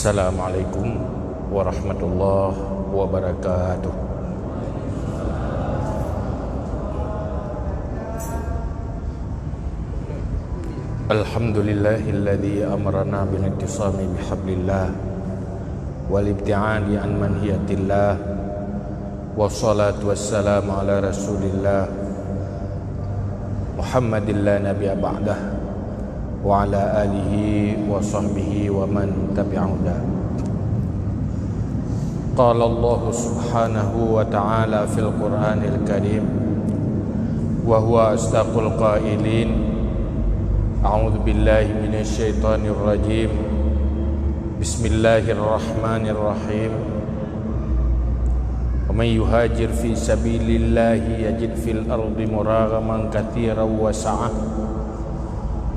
Assalamualaikum warahmatullahi wabarakatuh. Alhamdulillahilladzi amarna bil ittisami bihablillah wal ibti'adi an manhiyatillah wassalatu wassalamu ala rasulillah Muhammadin la nabiyya ba'dah wa ala alihi wa sahbihi wa man tabi'ahu. Qala Allah subhanahu wa ta'ala fil Qur'anil Karim wa huwa asdaqul qailin. A'udzu billahi minasy syaithanir rajim. Bismillahirrahmanirrahim. Wa may yuhajir fi sabilillahi yajid fil ardi muragaman katsiran wa sa'ah.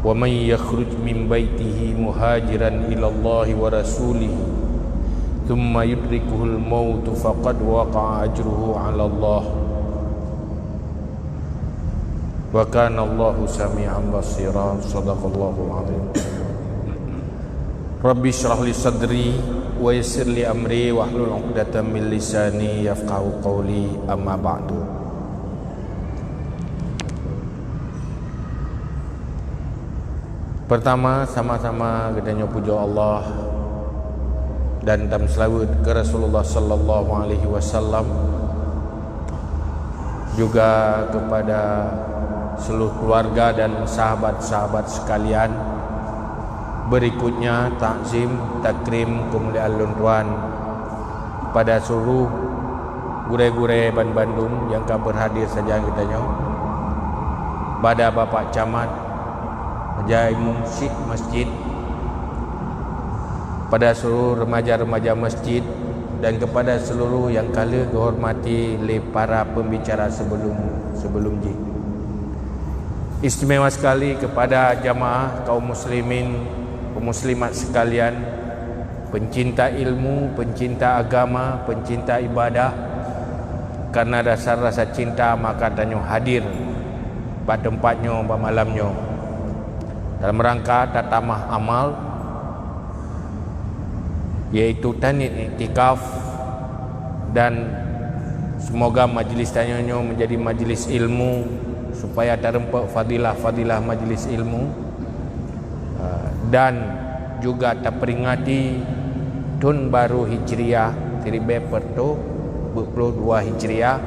Wa may yakhruj min baitihi muhajiran ila Allah wa rasulihi thumma yudrikuhul maut faqad waqa'a ajruhu 'ala Allah. Wa kana Allahu sami'an basira. Shadaqallahul 'azim. Rabbi shrah li sadri wa yassir li amri wahlul 'uqdatam min lisani yafqahu qawli. Amma ba'du. Pertama, sama-sama kita puja Allah dan tam selawat ke Rasulullah sallallahu alaihi wasallam, juga kepada seluruh keluarga dan sahabat-sahabat sekalian. Berikutnya takzim, takrim, kemuliaan luntuan pada seluruh gure-gure Bandung yang akan berhadir saja kitanya, pada Bapak Camat, Jai Mumsyid Masjid, pada seluruh remaja-remaja masjid, dan kepada seluruh yang kala dihormati oleh para pembicara sebelum ji. Istimewa sekali kepada jamaah kaum muslimin, muslimat sekalian, pencinta ilmu, pencinta agama, pencinta ibadah. Karena dasar rasa cinta maka tanya hadir pada tempatnya pada malamnya dalam rangka tatamah amal, yaitu tanit iktikaf, dan semoga majlis tanyanya menjadi majlis ilmu supaya terempak fadilah-fadilah majlis ilmu, dan juga terperingati Tahun Baru Hijriah 1442 Hijriah,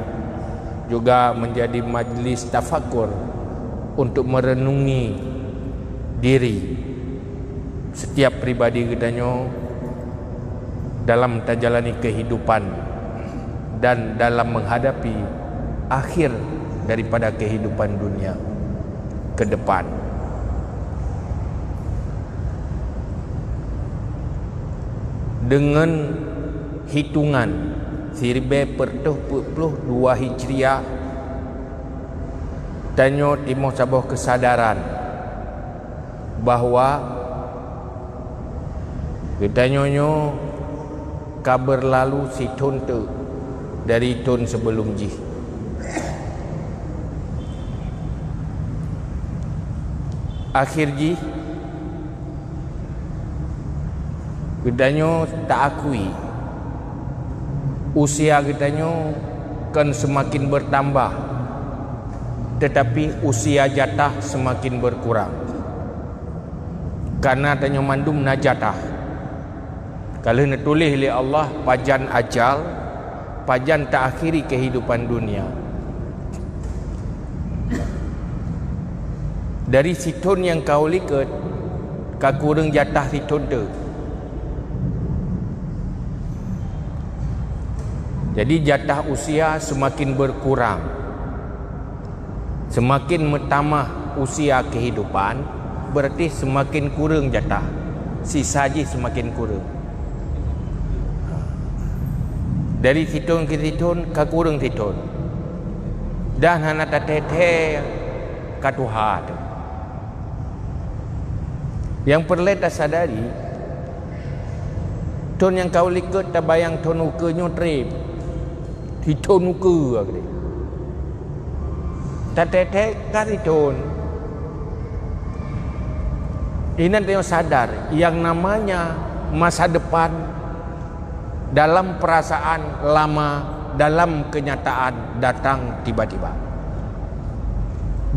juga menjadi majlis tafakur untuk merenungi diri setiap pribadi kitanya dalam menjalani kehidupan dan dalam menghadapi akhir daripada kehidupan dunia ke depan. Dengan hitungan 1442 Hijriah, tanya timbul sebuah kesadaran bahawa kitanya kabar lalu si tahun tu dari tahun sebelum ji. Akhir ji kitanya tak akui usia kitanya kan semakin bertambah, tetapi usia jatah semakin berkurang. Karena tanya mandum najatah, kalau nak tulis oleh Allah pajan ajal, pajan tak akhiri kehidupan dunia. Dari situn yang kau lihat kakurang jatah situn tu. Jadi jatah usia semakin berkurang, semakin bertambah usia kehidupan, berarti semakin kurang jatah, sisa je semakin kurang. Dari situn ke situn ke kurang situn, dan hana tatete katuha tu. Yang perlu tak sadari, tahun yang kau lihat tak bayang tahun ukanya trip, di tahun uka agak. Tatete kari tahun. Ini tengok sadar yang namanya masa depan dalam perasaan lama, dalam kenyataan datang tiba-tiba.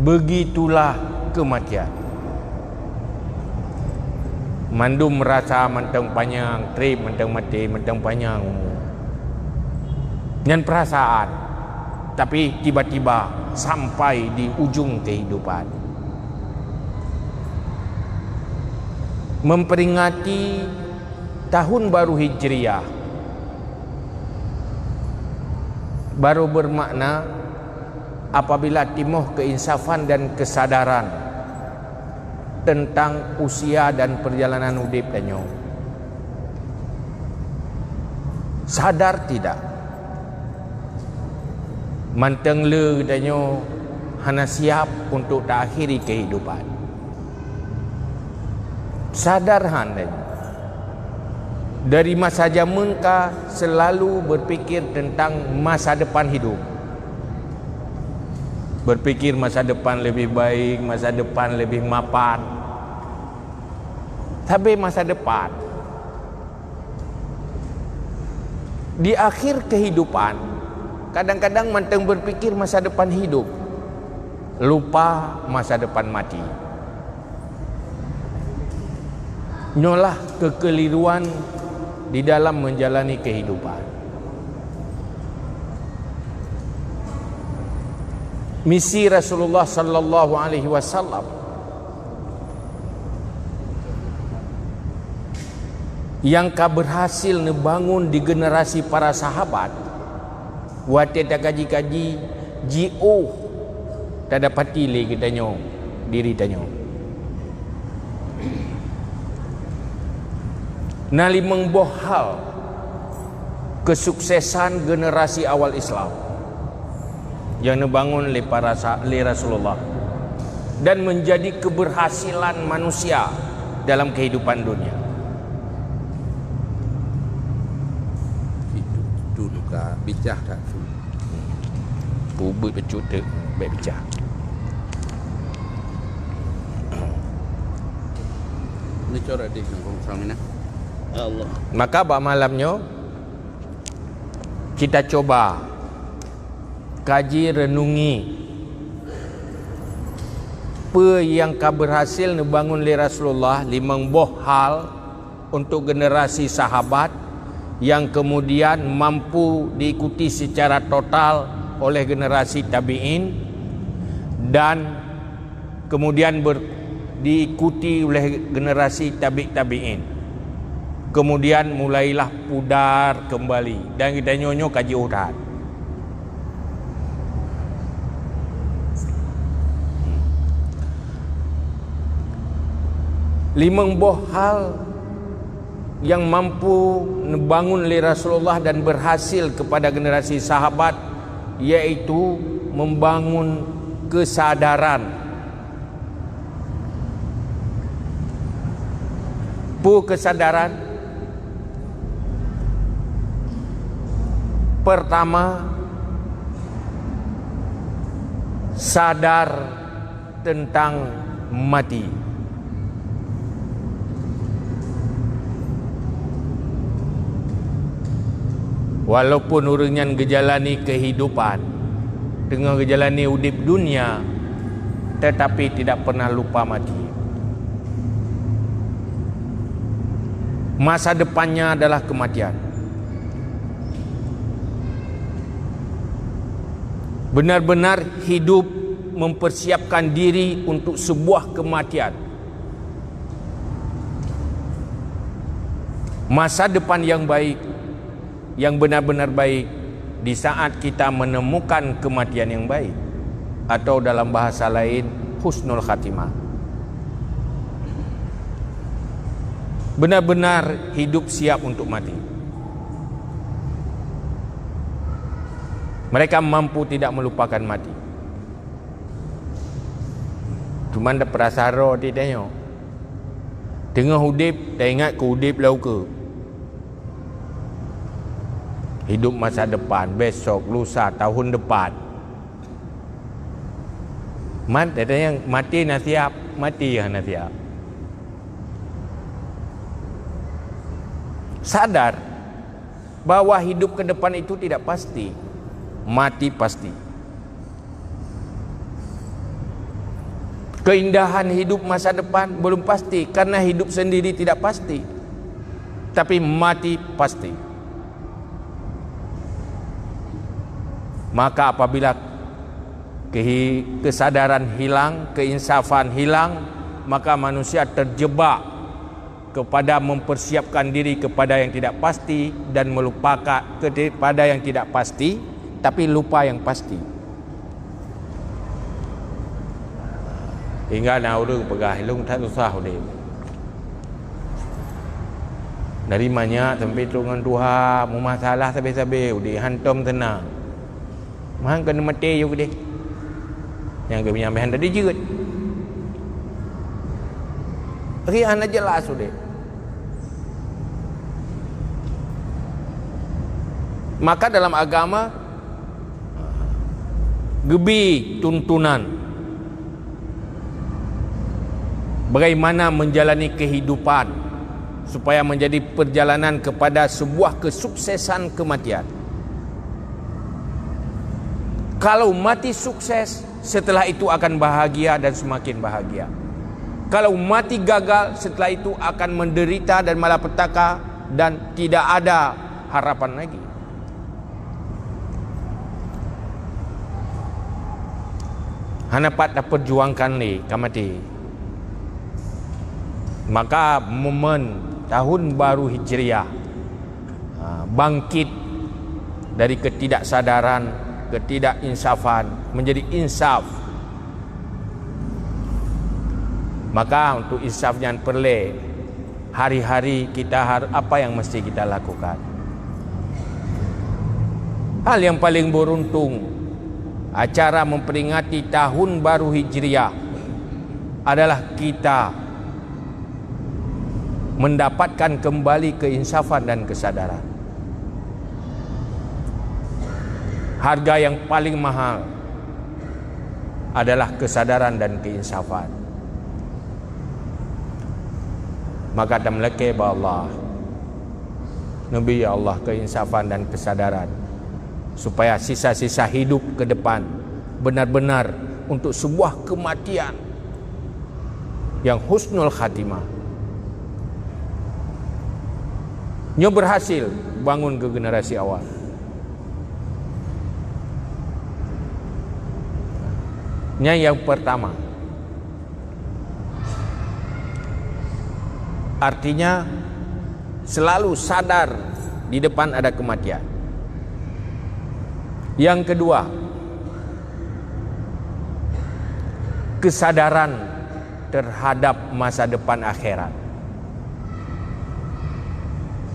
Begitulah kematian. Mandum merasa mentang panjang, trip mentang mati, mentang panjang. Dan perasaan, tapi tiba-tiba sampai di ujung kehidupan. Memperingati tahun baru Hijriah baru bermakna apabila timuh keinsafan dan kesadaran tentang usia dan perjalanan hidup danyo. Sadar tidak? Manteng le danyo hana siap untuk tak akhiri kehidupan. Sadar handan. Dari masa zaman ka selalu berfikir tentang masa depan hidup. Berfikir masa depan lebih baik, masa depan lebih mapan. Tapi masa depan di akhir kehidupan kadang-kadang manteng berfikir masa depan hidup, lupa masa depan mati. Nyolah kekeliruan di dalam menjalani kehidupan. Misi Rasulullah sallallahu alaihi wasallam yang berhasil ngebangun di generasi para sahabat, wate tak kaji-kaji GO tak dapat pilih kita nyo diri tanyo. Nali mengbohal kesuksesan generasi awal Islam yang dibangun oleh Rasulullah dan menjadi keberhasilan manusia dalam kehidupan dunia. Itu juga bijak tak? Bubut becut tu, baik bijak. Ini corak di Kampung Salmina. Allah. Maka pada malamnya kita coba kaji renungi apa yang berhasil dibangun oleh Rasulullah, 5 buah hal untuk generasi sahabat yang kemudian mampu diikuti secara total oleh generasi tabi'in dan kemudian diikuti oleh generasi tabi'in. Kemudian mulailah pudar kembali dan kita nyonyo kaji urat. Lima buah hal yang mampu membangun oleh Rasulullah dan berhasil kepada generasi sahabat, yaitu membangun kesadaran. Kesadaran pertama, sadar tentang mati. Walaupun orangnya gejalani kehidupan dengan gejalani udip dunia, tetapi tidak pernah lupa mati. Masa depannya adalah kematian. Benar-benar hidup mempersiapkan diri untuk sebuah kematian. Masa depan yang baik, yang benar-benar baik di saat kita menemukan kematian yang baik, atau dalam bahasa lain husnul khatimah. Benar-benar hidup siap untuk mati. Mereka mampu tidak melupakan mati. Cuma ada perasaan dia tanya, tengah hudip, tak ingat ke hudip lau ke? Hidup masa depan, besok, lusa, tahun depan. Man, dia tanya, mati nak siap, mati yang nak siap. sadar bahwa hidup ke depan itu tidak pasti, mati pasti. Keindahan hidup masa depan belum pasti, karena hidup sendiri tidak pasti, tapi mati pasti. Maka apabila kesadaran hilang, keinsafan hilang, maka manusia terjebak kepada mempersiapkan diri kepada yang tidak pasti dan melupakan kepada yang tidak pasti, tapi lupa yang pasti. Hingga nak urung pegah ilung tak susah dia. Dari banyak sampai dengan Tuhan, mu masalah sampai-sampai dia hantam tenang. Mahang kena mati juga dia. Yang ke penyampaian tadi jerit. Rian aja jelas dia. Maka dalam agama gebi tuntunan bagaimana menjalani kehidupan supaya menjadi perjalanan kepada sebuah kesuksesan kematian. Kalau mati sukses, setelah itu akan bahagia dan semakin bahagia. Kalau mati gagal, setelah itu akan menderita dan malapetaka dan tidak ada harapan lagi. Hanapat dapat perjuangkan ni kamati. Maka momen tahun baru Hijriah bangkit dari ketidaksadaran, ketidakinsafan menjadi insaf. Maka untuk insaf jangan perle, hari-hari kita apa yang mesti kita lakukan. Hal yang paling beruntung acara memperingati tahun baru Hijriah adalah kita mendapatkan kembali keinsafan dan kesadaran. Harga yang paling mahal adalah kesadaran dan keinsafan. Maka damlake ba Allah, Nabi ya Allah, keinsafan dan kesadaran, supaya sisa-sisa hidup ke depan benar-benar untuk sebuah kematian yang husnul khatimah. Nyo berhasil bangun ke generasi awal. Yang pertama, artinya selalu sadar di depan ada kematian. Yang kedua, kesadaran terhadap masa depan akhirat.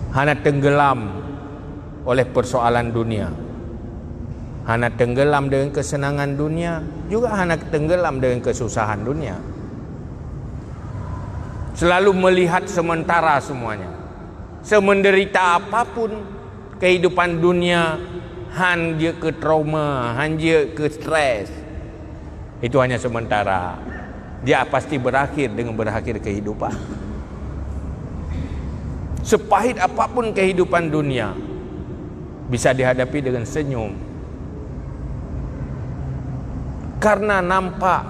Hana tenggelam oleh persoalan dunia, hana tenggelam dengan kesenangan dunia, juga hana tenggelam dengan kesusahan dunia. Selalu melihat sementara semuanya. Semenderita apapun kehidupan dunia, han dia ke trauma, han dia ke stres, itu hanya sementara. Dia pasti berakhir dengan berakhir kehidupan. Sepahit apapun kehidupan dunia, bisa dihadapi dengan senyum, karena nampak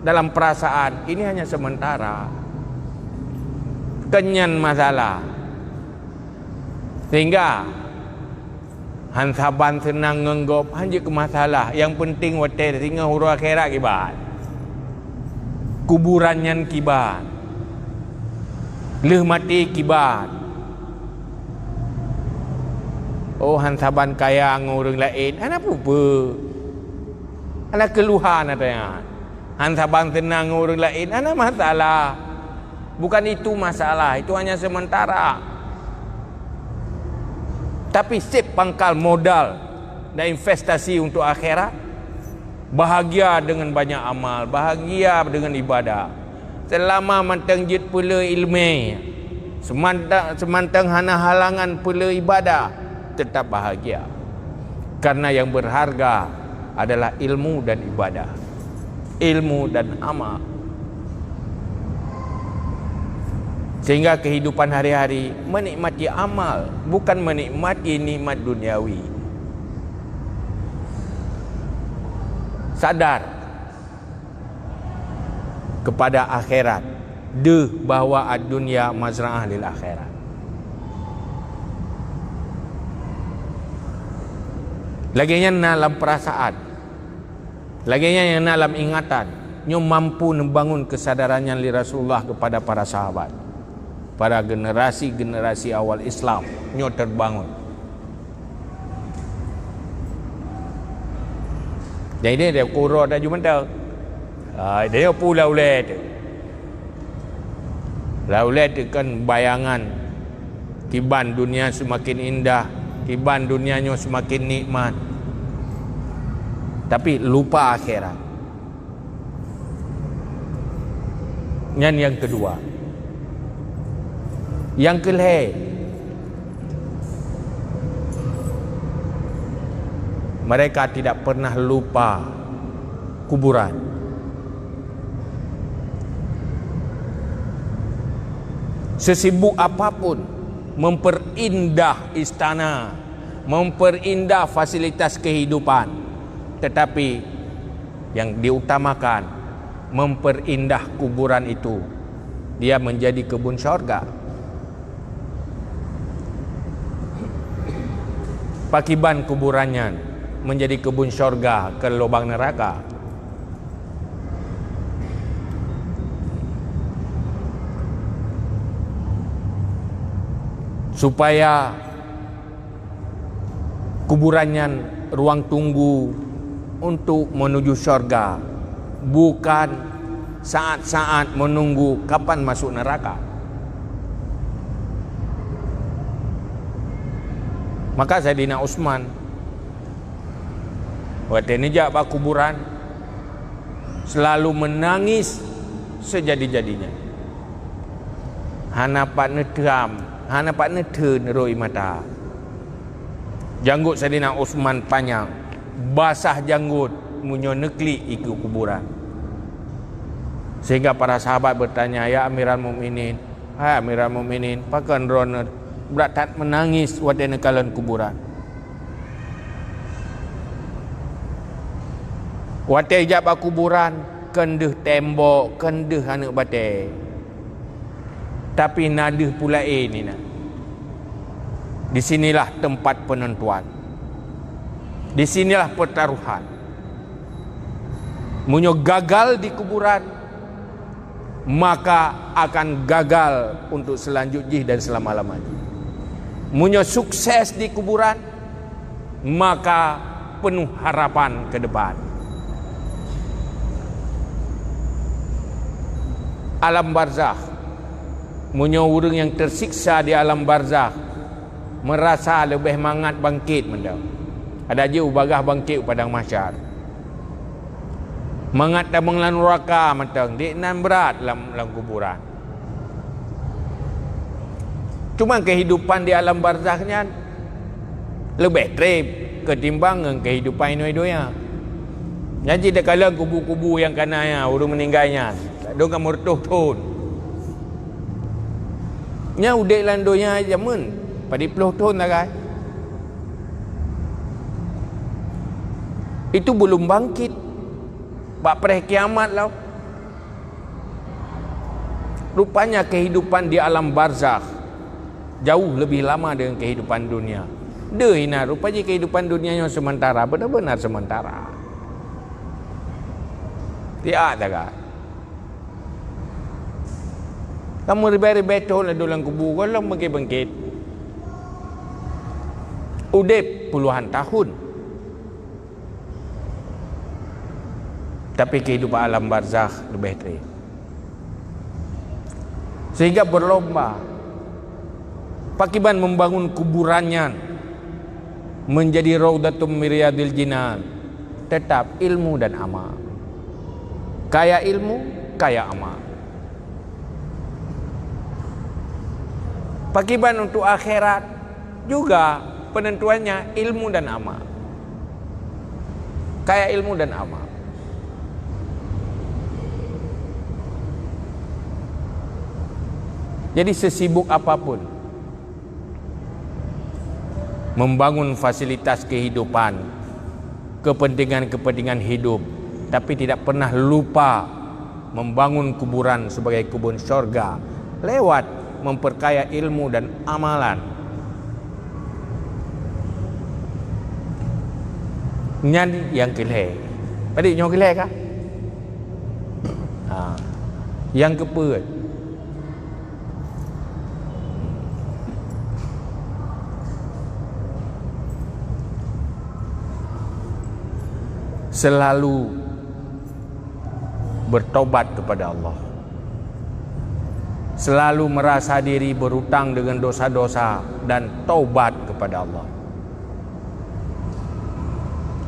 dalam perasaan ini hanya sementara. Kenyan masalah, sehingga hansaban senang ngenggop hanya ke masalah. Yang penting water sehingga huru akhirat kibat, kuburannya kibat, leh mati kibat. Oh hansaban kaya ngurung lain, anak pupa, anak keluhan ada yang hansaban senang ngurung lain, anak masalah. Bukan itu masalah, itu hanya sementara. Tapi sip pangkal modal dan investasi untuk akhirat. Bahagia dengan banyak amal, bahagia dengan ibadah. Selama mantang jid pula ilmu, semantang hana halangan pula ibadah, tetap bahagia. Karena yang berharga adalah ilmu dan ibadah, ilmu dan amal. Sehingga kehidupan hari-hari menikmati amal, bukan menikmati nikmat duniawi. Sadar kepada akhirat, bahawa ad-dunya mazra'ah lil akhirat. Laginya dalam perasaan, laginya yang dalam ingatan, nyo mampu membangun kesadarannya li Rasulullah kepada para sahabat, para generasi-generasi awal Islam, nyo terbangun. Jadi dia kurang dah cuma tahu. Dia pula ulet. Laulet kan bayangan kiban dunia semakin indah, kiban dunianya semakin nikmat, tapi lupa akhirat. Yang kedua, yang kelih, mereka tidak pernah lupa kuburan. Sesibuk apapun memperindah istana, memperindah fasilitas kehidupan, tetapi yang diutamakan memperindah kuburan itu, dia menjadi kebun syurga. Pakiban kuburannya menjadi kebun syurga ke lubang neraka. Supaya kuburannya ruang tunggu untuk menuju syurga, bukan saat-saat menunggu kapan masuk neraka. Maka Sayyidina Utsman waktu nejak bak kuburan selalu menangis sejadi-jadinya. Hanapat neteram, hanapat netern roi mata. Janggut Sayyidina Utsman panjang, basah janggut, munyo neklik ikut kuburan. Sehingga para sahabat bertanya, "Ya Amirul Mukminin, hai Amirul Mukminin, pakan roner berat menangis waktu nekalan kuburan?" Waktu ijab kuburan, kendeh tembok, kendeh anak batai. Tapi nadih pula ni nak. Di sinilah tempat penentuan. Di sinilah pertaruhan. Munyo gagal di kuburan, maka akan gagal untuk selanjutnya dan selama-lamanya. Munyo sukses di kuburan, maka penuh harapan ke depan. Alam barzakh, munyo urang yang tersiksa di alam barzakh merasa lebih mangat bangkit mendau. Ada je ubagah bangkit padang mahsyar. Mangat dan menglan neraka matang di nan berat dalam kuburan. Cuma kehidupan di alam barzakhnya lebih trip ketimbang dengan kehidupan ini-nya. Jadi dah kala kubu-kubu yang kananya urang meninggalnya, dong kan murtuh-tuh. Nya udek landonya aja mun pada 10 tahun dah kan. Itu belum bangkit. Bak pereh kiamat lah. Rupanya kehidupan di alam barzakh jauh lebih lama dengan kehidupan dunia. Dehina rupanya kehidupan dunianya sementara, benar-benar sementara. Tidak ada kan. Kamu ribai-ribai tahun ada dalam kubur, kalau bangkit-bangkit udip puluhan tahun. Tapi kehidupan alam barzakh lebih teruk. Sehingga berlomba pakiban membangun kuburannya menjadi raudatum miriyadil jinan. Tetap ilmu dan amal. Kaya ilmu, kaya amal. Pakiban untuk akhirat juga penentuannya ilmu dan amal. Kaya ilmu dan amal. Jadi sesibuk apapun membangun fasilitas kehidupan, kepentingan-kepentingan hidup, tapi tidak pernah lupa membangun kuburan sebagai kubur syurga lewat memperkaya ilmu dan amalan. Nyan yang keleh. Tadi nyo keleh kah? Yang kepeut. Selalu bertobat kepada Allah. Selalu merasa diri berhutang dengan dosa-dosa dan taubat kepada Allah.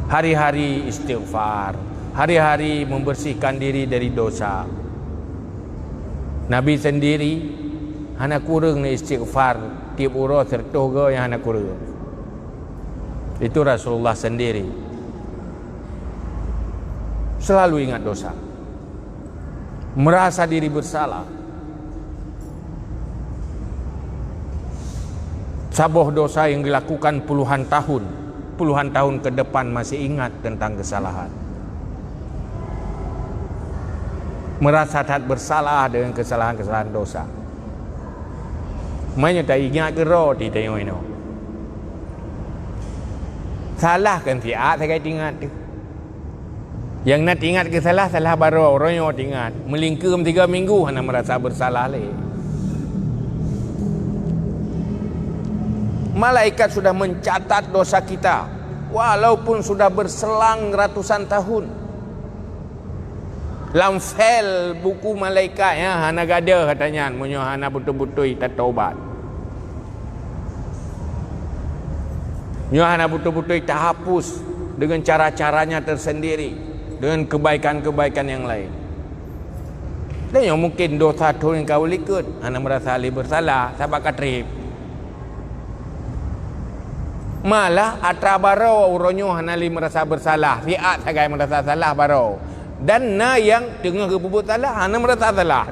Hari-hari istighfar, hari-hari membersihkan diri dari dosa. Nabi sendiri hana kurang ni istighfar tiap urus sertuh ke yang hana kurang. Itu Rasulullah sendiri. Selalu ingat dosa, merasa diri bersalah, saboh dosa yang dilakukan puluhan tahun ke depan masih ingat tentang kesalahan, merasa tak bersalah dengan kesalahan-kesalahan dosa. Mainnya tak ingat ke roh di tengok ini. Salah kan fiat saya kait ingat tu. Yang nak ingat ke salah baru orang yang ingat. Melingkam 3 minggu hanya merasa bersalah lagi. Malaikat sudah mencatat dosa kita walaupun sudah berselang ratusan tahun. Dalam file buku malaikat ya hana gada katanya munyo hana betul-betul kita taubat. Munyo hana betul-betul kita hapus dengan cara-caranya tersendiri, dengan kebaikan-kebaikan yang lain. Dan yang mungkin dosa tu yang kau likut hana merasa bersalah sabak katrip. Malah atra baro uronyo hana merasa bersalah, fiat sagai merasa salah baro. Dan na yang tengah berbuat salah hana merasa salah.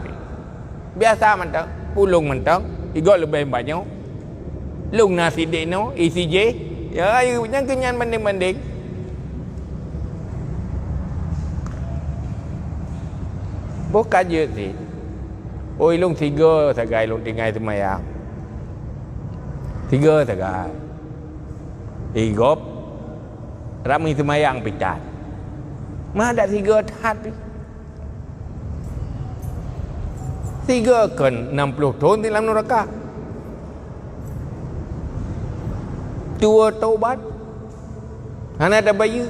Biasa mentang, pulung mentang, igol lebih banyak. Lung nasi deno, ECJ, ya yang kenyan banding-banding. Bukan je sih. Oi lung 3 sagai lung tinggal semayang. 3 sagai. Igop ramai semayang pitat. Mah ada 3 tat. 3 kan 60 tahun dalam neraka. Tua taubat. Hana ada bayi.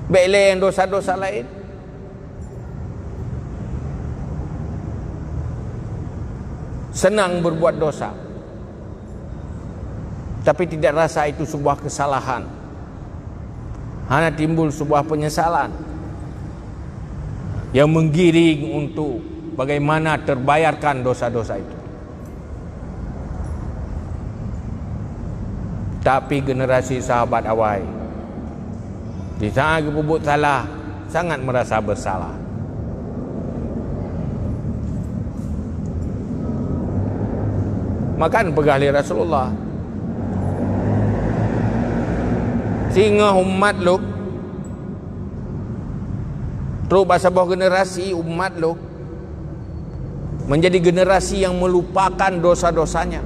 Baiklah yang dosa-dosa lain. Senang berbuat dosa, tapi tidak rasa itu sebuah kesalahan. Hanya timbul sebuah penyesalan yang menggiring untuk bagaimana terbayarkan dosa-dosa itu. Tapi generasi sahabat awal di saat berbuat salah sangat merasa bersalah. Makan pegahli Rasulullah sehingga umat lu terus bahasa bawah generasi umat lu menjadi generasi yang melupakan dosa-dosanya,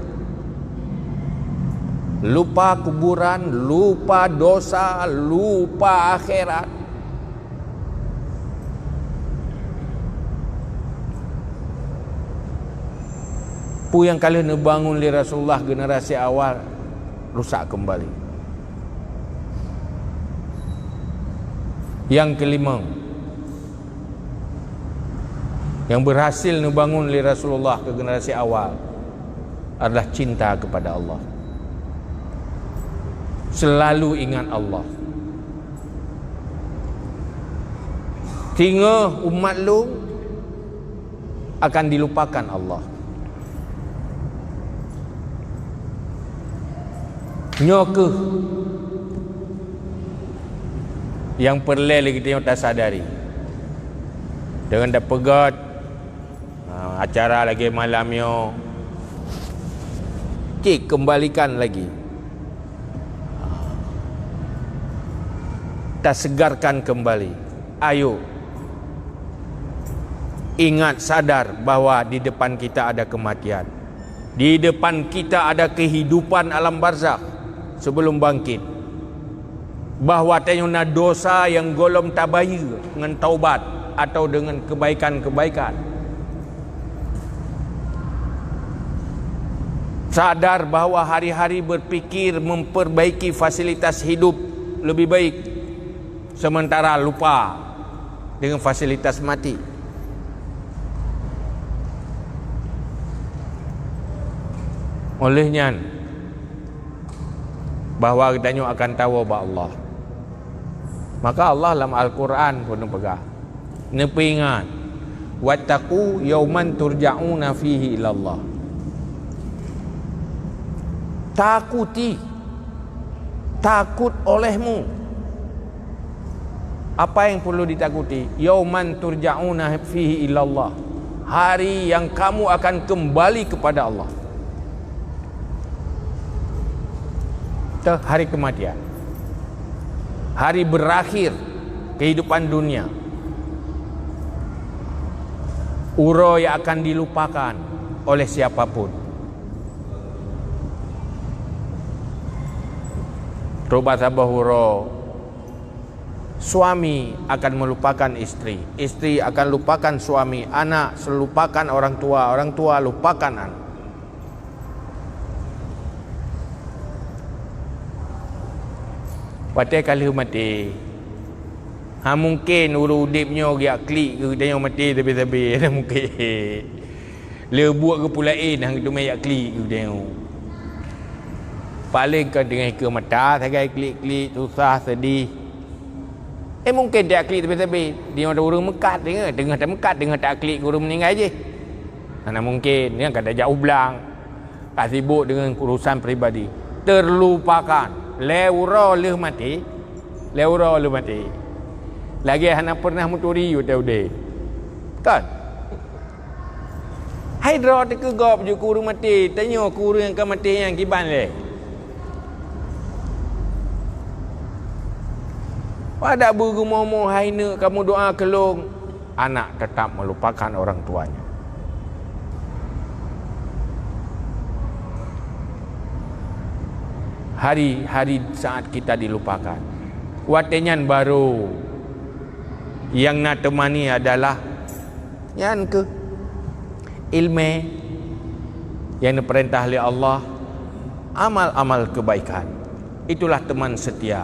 lupa kuburan, lupa dosa, lupa akhirat. Pu yang kali bangun li Rasulullah generasi awal rusak kembali. Yang kelima, yang berhasil ngebangun li Rasulullah ke generasi awal adalah cinta kepada Allah. Selalu ingat Allah. Sehingga umat lu akan dilupakan Allah. Nyoke yang perlu lagi kita tak sadari dengan dah pegat acara lagi malam yo. Cik, kembalikan lagi. Tak segarkan kembali. Ayo. Ingat, sadar bahawa di depan kita ada kematian. Di depan kita ada kehidupan alam barzakh sebelum bangkit. Bahawa tanyuna dosa yang golom tabaya dengan taubat atau dengan kebaikan-kebaikan. Sadar bahawa hari-hari berfikir memperbaiki fasilitas hidup lebih baik, sementara lupa dengan fasilitas mati. Olehnya bahawa kita akan tahu bahawa Allah. Maka Allah dalam Al-Quran pun pegang. Nepi ingat. Wattaqu yawman turja'una fihi ilallah. Takuti. Takut olehmu. Apa yang perlu ditakuti? Yawman turja'una fihi ilallah. Hari yang kamu akan kembali kepada Allah. Itu hari kematian. Hari berakhir kehidupan dunia. Uro yang akan dilupakan oleh siapapun. Robat sabah uro. Suami akan melupakan istri. Istri akan lupakan suami. Anak selupakan orang tua. Orang tua lupakan anak. Patai kali mati. Mungkin urudipnya dia klik ke dia mati tapi ada mungkin. Le buat ke pulain hang tu mai klik ke dia. Paling ke dengan ke mata sagai klik susah sedih. Mungkin dia klik tapi dia ada urang mekat dengar tak mekat dengar tak klik urang meninggal je. Mana mungkin dia kata jauh belang. Tak sibuk dengan urusan peribadi. Terlupakan. Leuro le mati. Leuro le mati. Lagi hana pernah muturi you tahu deh. Kan? Hydro te ke gop je kuru mati. Tanya kuru yang ke mati yang kiban le. Pada bugu momo haina kamu doa kelong. Anak tetap melupakan orang tuanya. Hari-hari saat kita dilupakan. Watenyan baru yang nak temani adalah yang ke ilmu yang diperintah oleh Allah, amal-amal kebaikan. Itulah teman setia.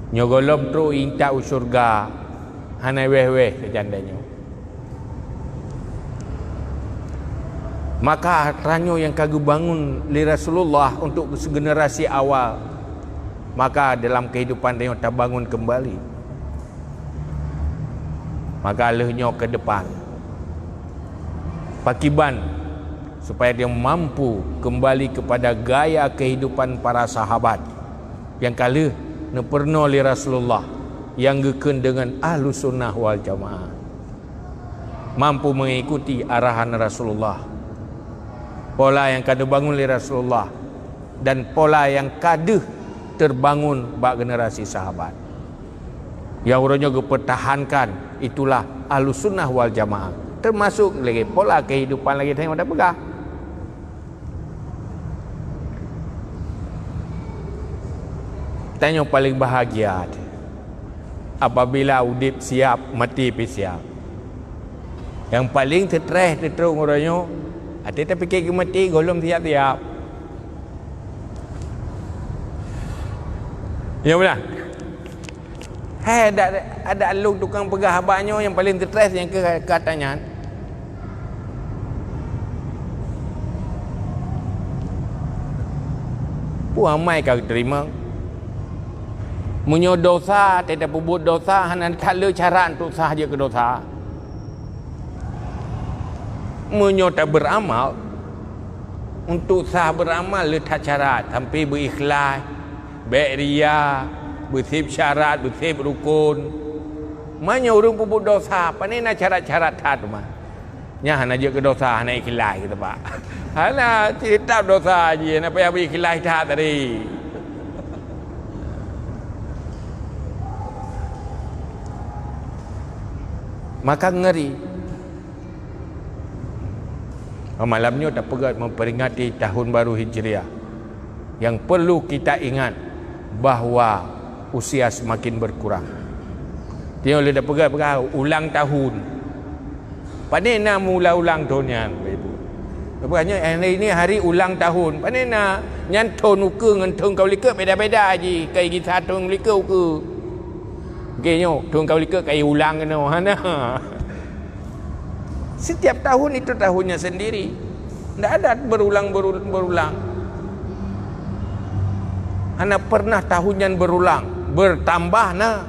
Nyogolom tru inta usurga hanai weh-weh kejandanya. Maka ranyo yang kagu bangun li Rasulullah untuk generasi awal, maka dalam kehidupan dia tak bangun kembali. Maka lehnya ke depan pakiban supaya dia mampu kembali kepada gaya kehidupan para sahabat yang kala ne pernah li Rasulullah yang geken dengan ahlu sunnah wal jamaah, mampu mengikuti arahan Rasulullah, pola yang kada bangun oleh Rasulullah dan pola yang kada terbangun bak generasi sahabat. Yang orangnya dipertahankan itulah Ahlus Sunnah wal Jamaah. Termasuk lagi pola kehidupan lagi yang ada pegang. Tanya paling bahagia apabila udip siap, mati pun siap. Yang paling terterung orangnya ada tak fikir ke mati, golong siap-siap. Ya benar. Hai ada alung tukang pegah abahnya yang paling stres yang katanya. Puamai kau terima. Munyo dosa, tidak berbuat dosa, hanya kala cara untuk sahaja ke dosa. Munyo tak beramal, untuk sah beramal letak cara sampai berikhlas, beria, bersib syarat, bersib rukun. Mana orang berbuat dosa, apa ni nak cara-cara tak mah. Nya hana je ke dosa hana ikhlas kita pak. Hana tetap dosa je, apa yang ikhlas dah tadi. Maka ngeri. Malamnya tak pegat memperingati tahun baru Hijriah. Yang perlu kita ingat bahawa usia semakin berkurang. Dia boleh dah pegat ulang tahun. Pandai nak ulang tahunnya, ibu. Bukannya hari ini hari ulang tahun. Pandai nak nyantun uka dengan tahun kau lika beda-beda je. Kai kita tahun lika uka. Okeynya, tahun kau lika kai ulang kena. Hana. Setiap tahun itu tahunnya sendiri. Tak ada berulang. Hana pernah tahunnya berulang. Bertambah nah.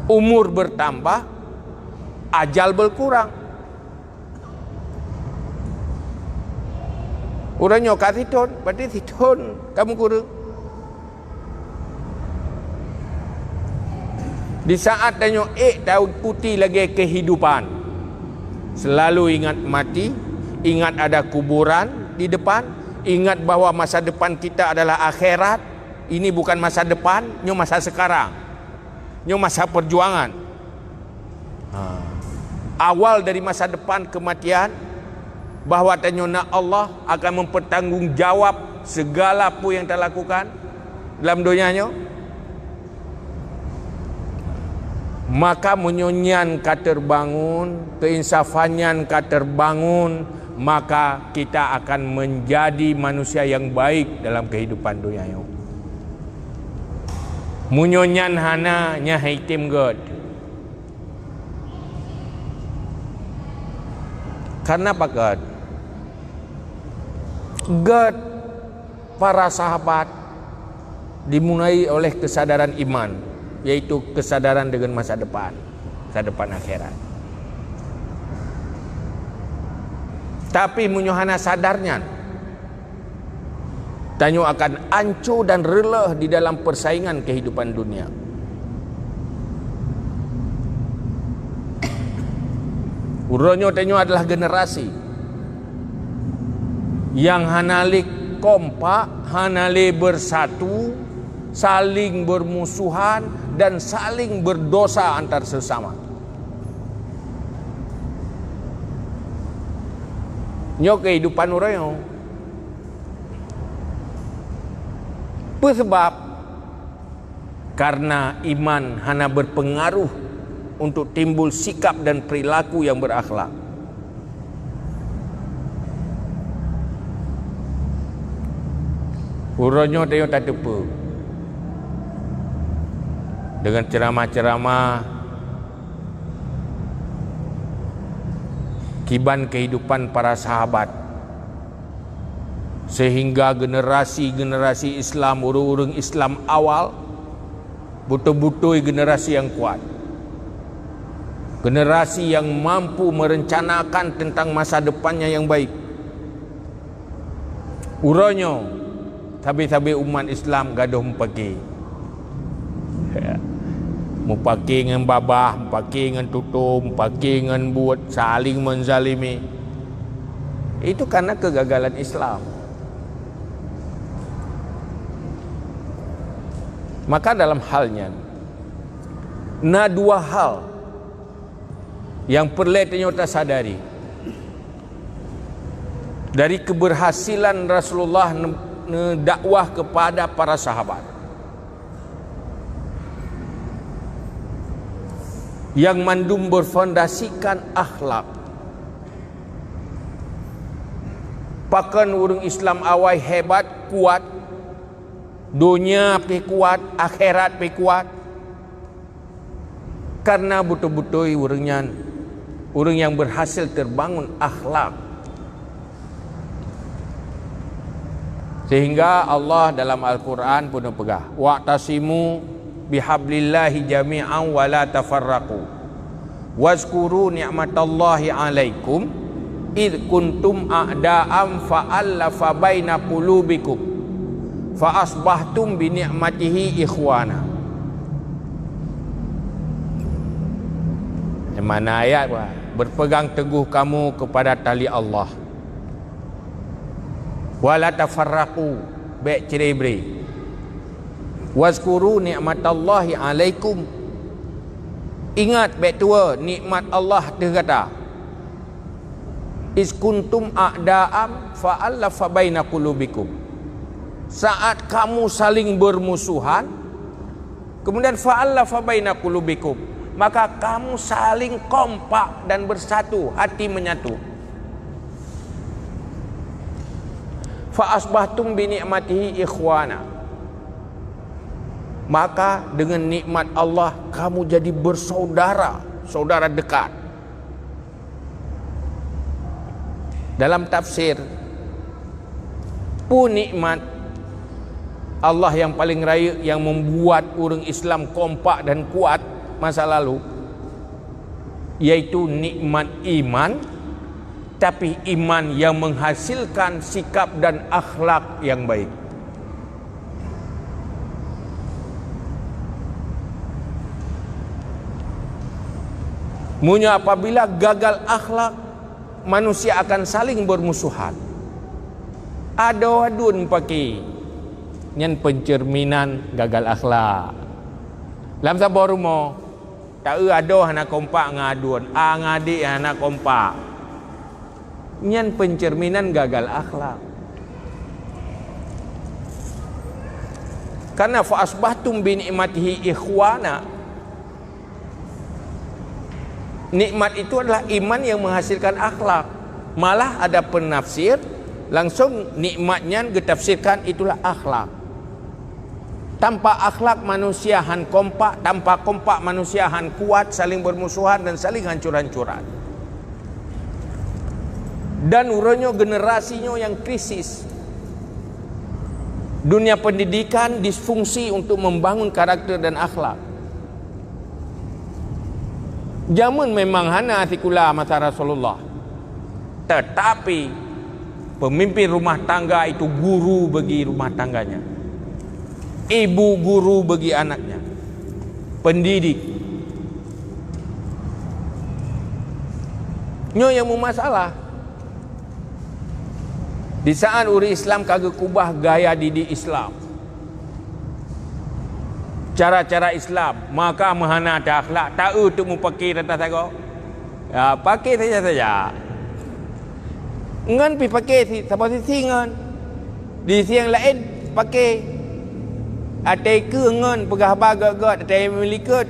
Umur bertambah, ajal berkurang. Orangnya kat siton, berarti siton kamu kurang. Di saat tanya tahun putih lagi kehidupan, selalu ingat mati, ingat ada kuburan di depan, ingat bahawa masa depan kita adalah akhirat. Ini bukan masa depan, ini masa sekarang. Ini masa perjuangan. Awal dari masa depan kematian, bahawa tanya Allah akan mempertanggungjawab segala apa yang telah lakukan dalam dunianya. Maka menyonyan ka terbangun, keinsafannya ka terbangun, maka kita akan menjadi manusia yang baik dalam kehidupan dunia ini. Munyonyan hana nya haitim god. Karena apa god? God para sahabat dimulai oleh kesadaran iman, yaitu kesadaran dengan masa depan akhirat. Tapi munyohana sadarnya tanyo akan ancur dan rela di dalam persaingan kehidupan dunia. Uronyo tanyo adalah generasi yang hanalik kompak, hanalik bersatu, saling bermusuhan dan saling berdosa antar sesama. Nyo kehidupan orang. Apa sebab? Karena iman hana berpengaruh untuk timbul sikap dan perilaku yang berakhlak. Uronyo tayo tak tepu. Dengan ceramah-ceramah kiban kehidupan para sahabat, sehingga generasi-generasi Islam, orang-orang Islam awal betul-betul generasi yang kuat, generasi yang mampu merencanakan tentang masa depannya yang baik. Uronyo tabi-tabi umat Islam gaduh mempaki, mempaki dengan babah, mempaki dengan tutup, mempaki dengan buat, saling menzalimi. Itu karena kegagalan Islam. Maka dalam halnya dua hal yang perlu kita sadari dari keberhasilan Rasulullah dakwah kepada para sahabat, yang mandum berfondasikan akhlak. Pakan orang Islam awal hebat, kuat, dunia pe kuat, akhirat pe kuat, karena betul-betul orang yang berhasil terbangun akhlak. Sehingga Allah dalam Al-Quran pun pegah, wa'tasimu bihablillahi jami'an wa la tafarraqu wazkuru ni'matallahi alaikum id kuntum a'da'am fa'allafa baina qulubikum fa asbahtum bi ni'matihi ikhwana. Yang mana ayat berpegang teguh kamu kepada tali Allah. Wala tafarraqu, baik cerai-berai. Wazkuru ni'matallahi alaikum, ingat baik tua nikmat Allah dia kata. Is kuntum a'da'am fa'allafa baina qulubikum, saat kamu saling bermusuhan, kemudian fa'allafa baina qulubikum, maka kamu saling kompak dan bersatu, hati menyatu. Fa asbahtum bi ni'matihi ikhwana, maka dengan nikmat Allah kamu jadi bersaudara, saudara dekat. Dalam tafsir pun nikmat Allah yang paling raya yang membuat orang Islam kompak dan kuat masa lalu, yaitu nikmat iman, tapi iman yang menghasilkan sikap dan akhlak yang baik. Munya apabila gagal akhlak, manusia akan saling bermusuhan. Adu-adun pakai nyen pencerminan gagal akhlak. Dalam sabar rumah tak ado anak kompak ngaduan, ngadi anak kompak. Nyen pencerminan gagal akhlak. Karena fa asbahtum bi ni'matihi ikhwana, nikmat itu adalah iman yang menghasilkan akhlak. Malah ada penafsir langsung nikmatnya ditafsirkan itulah akhlak. Tanpa akhlak manusia han kompak, tanpa kompak manusia han kuat, saling bermusuhan dan saling hancur-hancuran. Dan urangnya generasinya yang krisis. Dunia pendidikan disfungsi untuk membangun karakter dan akhlak. Zaman memang hana atikula masa Rasulullah, tetapi pemimpin rumah tangga itu guru bagi rumah tangganya, ibu guru bagi anaknya, pendidik. Nyo yang masalah. Di saat orang Islam kagak kubah gaya didik Islam, cara-cara Islam, maka mahana ada akhlak. Tak untuk pakai data saya. Ya, pakai saja. Ngan pi pakai seperti singan. Di siang lain pakai ada ke ngan pegah bagat ada melikat.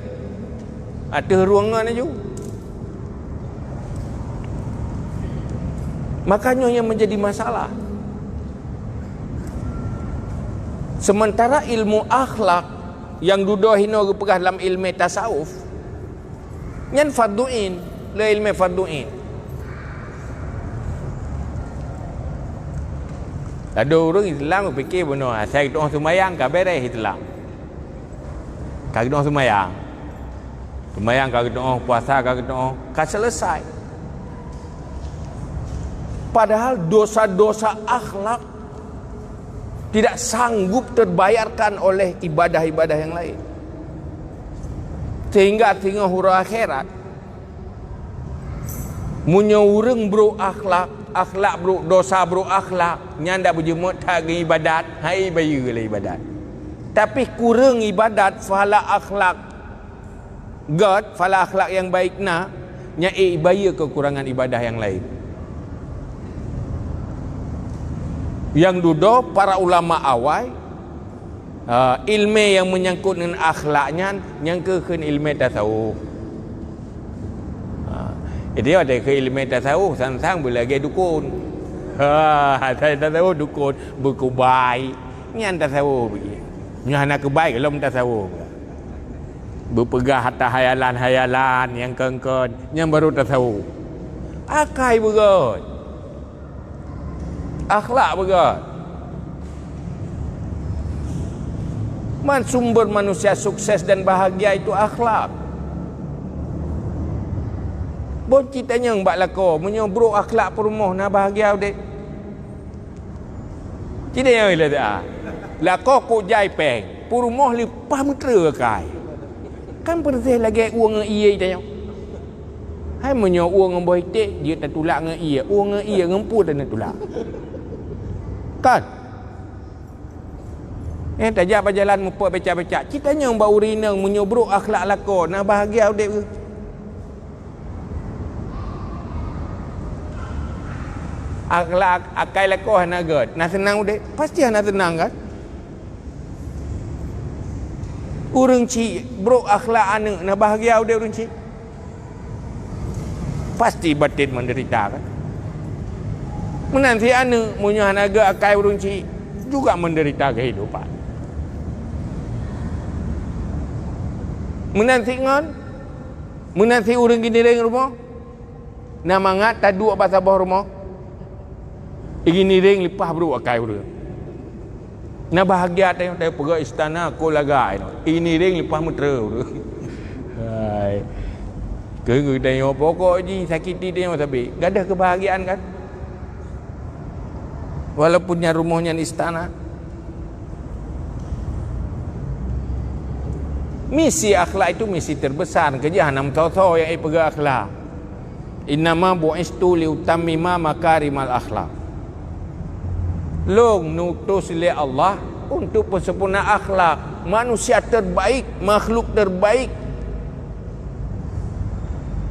Ada ruangan aja. Makanya yang menjadi masalah. Sementara ilmu akhlak yang dudohino pegah dalam ilmu tasawuf nyan farduin, le ilmu farduin. Ada orang Islam fikir benar, saya doa sembahyang ka beres Islam. Ka doa sembahyang. Sembahyang ka doa, puasa ka doa, ka selesai. Padahal dosa-dosa akhlak tidak sanggup terbayarkan oleh ibadah-ibadah yang lain. Sehingga hura akhirat munya urang bro akhlak bro dosa bro akhlak nyanda berjemut tak ibadat, hai bayu le ibadat. Tapi kurang ibadat fala akhlak God, fala akhlak yang baik nya ibaya kekurangan ibadah yang lain. Yang duduk para ulama awal ilmu yang menyangkut dengan akhlaknya nyangkakan ilmu tasawuf. Jadi ada ke ilmu tasawuf sang-sang boleh lagi dukun. Saya tasawuf dukun berkubai. Nyan tasawuf begini. Nya nak kebaik kalau tasawuf. Berpegah harta hayalan-hayalan yang kengkon yang baru tasawuf. Akai begot. Akhlak begat. Sumber manusia sukses dan bahagia itu akhlak. Bon ceritanya mbak lako menyobro akhlak perumah na bahagia dek. Tidak yang ile dah. Lako ko jai peng, perumah lipa metra kai. Kan pernah lagi uang iye dah. Hai menyo uang ngemboi tek dia tak tulak nge ia. Uang nge ia ngempu tak nak tulak. Kan? Tajak berjalan mumpuk becak-becak. Citanya mbak urina menyo bro akhlak lakon. Nah bahagia udek ke? Akhlak akai lakon nak god. Nak senang udek. Pasti nak senang kan? Urang ci bro akhlak ane nak bahagia udek urang ci. Pasti batin menderita kan. Menanti ane munya naga akai urunci juga menderita kehidupan. Menanti ngon, menanti urang gini ring rumah. Nama ngat tak dua bahasa bawah rumah. Igini ring lipah bro akai urang. Na bahagia tengok pergi istana ko lagai. Ini ring lipah mutra urang. Hai. Ke tengok pokok je sakiti tengok tapi gadah kebahagiaan kan. Walaupunnya rumahnya istana. Misi akhlak itu misi terbesar ke jahanam tahu yang pergi akhlak. Innama bu'istu liutammima makarimal akhlak. Long nutus oleh Allah untuk persempurna akhlak, manusia terbaik, makhluk terbaik.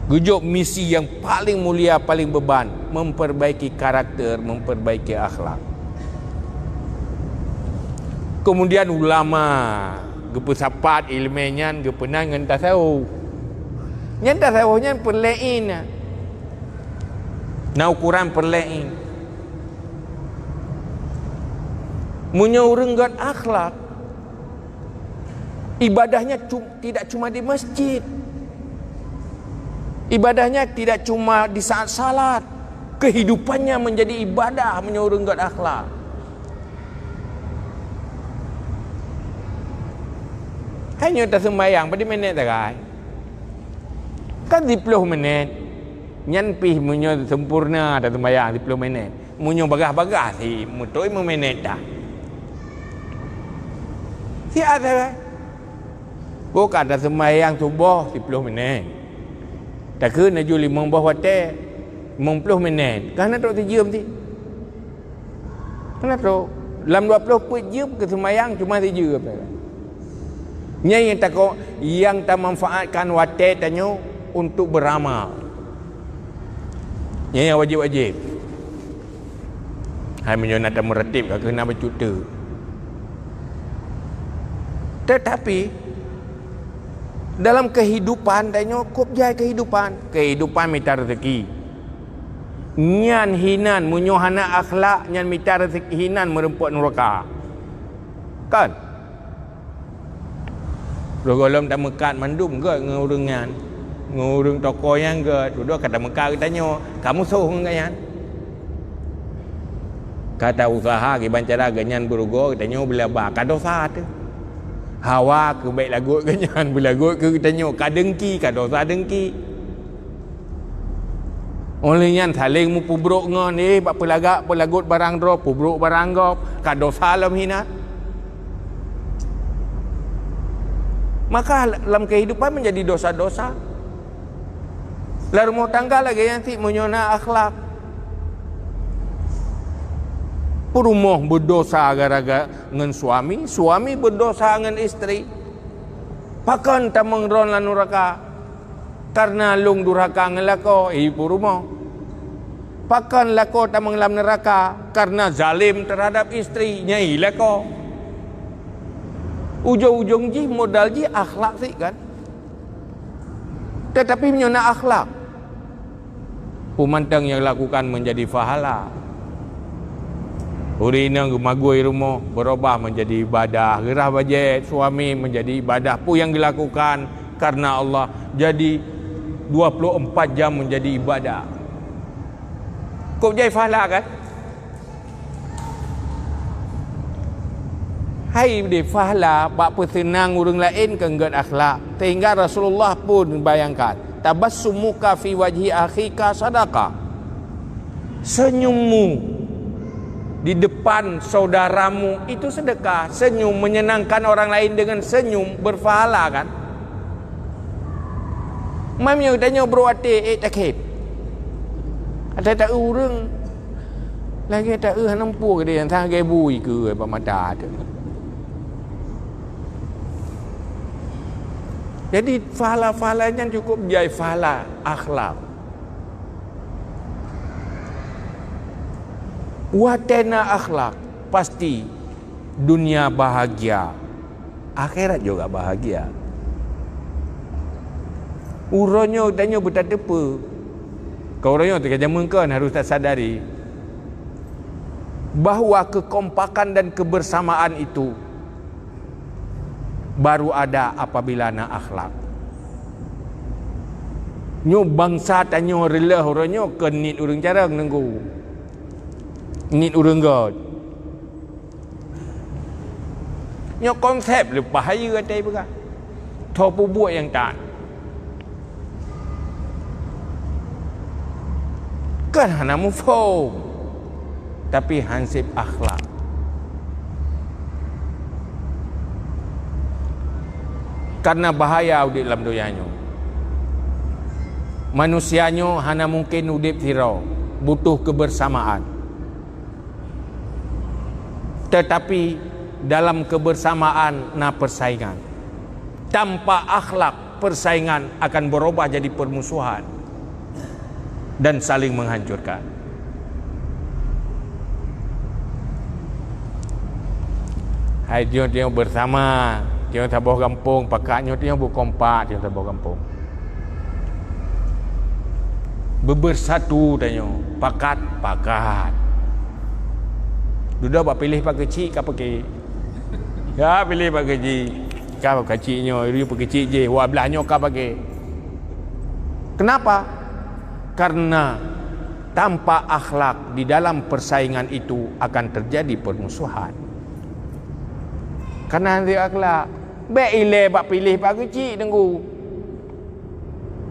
Gujuk misi yang paling mulia, paling beban, memperbaiki karakter, memperbaiki akhlak. Kemudian ulama gepesapat ilminya gepenan ngan tasawuf. Nyan tasawufnya perlein. Na ukuran perlein. Munyo urang god akhlak. Ibadahnya tidak cuma di masjid. Ibadahnya tidak cuma di saat salat. Kehidupannya menjadi ibadah menurut God akhlak. Hanya tak sembahyang pada minit tak kai. Kan 10 minit. Nyan pih munyo sempurna tak sembahyang 10 minit. Munyo bagah-bagah si mutoi meminit dah. Si ada kai. Bukan tak sembahyang subuh 10 minit. Tak kena juli membah hotel 50 minit. Kan nak terjum ti. Kan tu dalam 20 jam ke sembahyang cuma 3 jam. Nyai yang tak manfaatkan hotel tanya untuk beramal. Nyai wajib-wajib. Hai menyona tak meretip kena bercuta. Tetapi dalam kehidupan tanya kop jai kehidupan minta rezeki. Nyan hinan munyohana akhlak nyan minta rezeki hinan merempuk neraka. Kan? Rogolom tak mekat mandum ke ngurungan. Ngurung toko yang ke duduk kata mekat tanya, kamu suh ngayan? Kata usaha ke bancara ganyan berugo tanya bila ba kadosa tu. Hawa ke baik lagut kenyan bila lagut ke tanya kadengki ka dosa dengki. Oleh nyan saling mu pubruk ngon bak pelagut barang dro pubruk barang gop ka dosa lam hina. Maka dalam kehidupan menjadi dosa-dosa. Lah rumah tangga lagi yang si menyona akhlak. Rumah berdosa gara-gara dengan suami berdosa dengan isteri. Pakan tamang ron lan neraka. Karena lung durhaka ngelako ibu rumah. Pakan lako tamang lam neraka karena zalim terhadap istri nyai lako. Ujung-ujung ji modal ji akhlak sih kan. Tetapi menyona akhlak. Pemantang yang lakukan menjadi pahala. Urina gemagui rumah berubah menjadi ibadah. Gerah bajet suami menjadi ibadah. Pu yang dilakukan karena Allah jadi 24 jam menjadi ibadah. Kau jadi pahala kan? Hai di pahala bak persenang urang lain ke enggat akhlak. Sehingga Rasulullah pun bayangkan, tabassumuka fi wajhi akhika sadaqah. Senyummu di depan saudaramu itu sedekah. Senyum menyenangkan orang lain dengan senyum berpahala kan. Mamnya tanya bro ate takib. Ada tak urang. Lagi tak nampu ke dia yang tang gebui ke pamada tu. Jadi fahala-fahalanya cukup jai fahala akhlak. Watena akhlak pasti dunia bahagia, akhirat juga bahagia. Uronyo tanya bertapa. Kau uronyo terkejam mengkan harus tak sadari bahawa kekompakan dan kebersamaan itu baru ada apabila nak akhlak. Nyo bangsa tanya rela uronyo ke nit urang carang nenggu. Nit urang god. Nyo konsep le bahaya kata ibu kan. Topu buat yang tak. Kan hana mufhum. Tapi hansip akhlak. Karena bahaya udip dalam doyanyo. Manusianyo hana mungkin udip siro, butuh kebersamaan. Tetapi dalam kebersamaan na persaingan. Tanpa akhlak, persaingan akan berubah jadi permusuhan dan saling menghancurkan. Hai dia bersama, dia tabuh kampung, pakaknya dia berkompak, dia tabuh kampung. Bersatu tanya, pakat. Duduk pak pilih pak kecil kau pakai. Ya pilih pak kecil. Kau kecilnya, dia pak kecil je. Wah belahnya kau pakai. Kenapa? Karena tanpa akhlak di dalam persaingan itu akan terjadi permusuhan. Karena dia akhlak. Baik ile pak pilih pak kecil tunggu.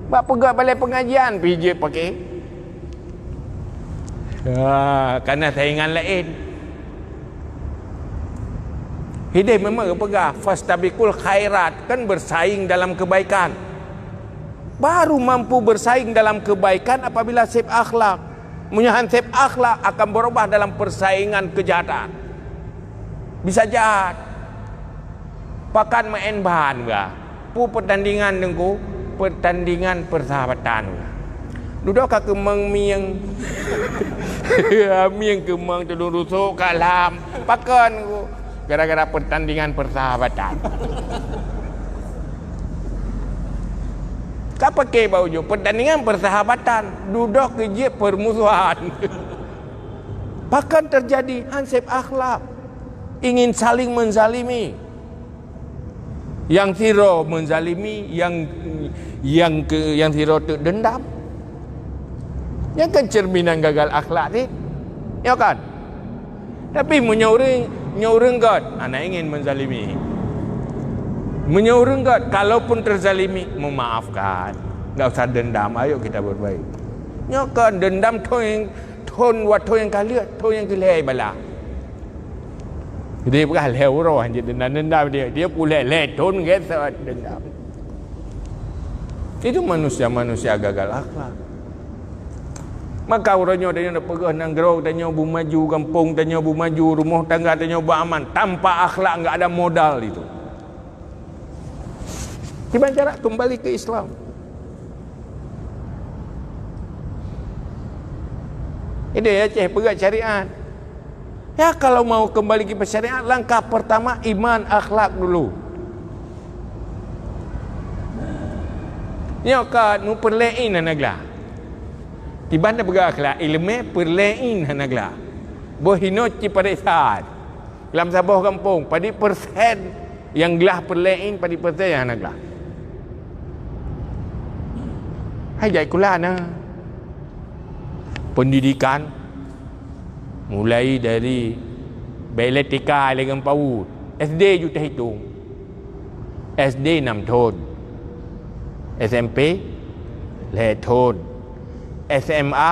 Pak pegang balai pengajian pijit pakai. Karena saingan lain. Hidup memang pegang fastabiqul khairat, kan bersaing dalam kebaikan. Baru mampu bersaing dalam kebaikan apabila sifat akhlak. Munyahan sifat akhlak akan berubah dalam persaingan kejahatan. Bisa jahat. Pakan main bahan enggak? Pu pertandingan dengku, pertandingan persahabatan. Duduk ke kemang miang. Miang kemang tudung rusuk kalam. Pakan ku. Gara-gara pertandingan persahabatan. Kau pakai baju pertandingan persahabatan, duduk kerja permusuhan. Bahkan terjadi hansip akhlak, ingin saling menzalimi. Yang siro menzalimi, yang siro tu dendam. Yang kan cerminan gagal akhlak ni, ya kan? Tapi menyoreng God, anak ingin menzalimi. Menyoreng God, kalaupun terzalimi, memaafkan. Tak usah dendam, ayo kita berbaik. Ya kan, dendam ton yang kalian, ton yang kelihai bala. Dia bukan lew je dendam dia pula ton gesat dendam. Itu manusia gagal akhlak. Maka orangnya tanya nak pergi nang gerau, tanya bu maju kampung, tanya bu maju rumah tangga, tanya bu aman. Tanpa akhlak enggak ada modal itu. Gimana cara kembali ke Islam? Ini ya ceh pegang syariat. Ya kalau mau kembali ke syariat, langkah pertama iman akhlak dulu. Ya kan nu perlein anagla. Tibanda pegang akhlak ilmu perlein anagla. Bohino ci pada saat. Dalam sabah kampung padi persen yang gelah perlein padi persen yang anagla. Hai jai kulana. Pendidikan mulai dari beletika dengan PAUD, SD juga hitung. SD 6 tahun. SMP 5 tahun. SMA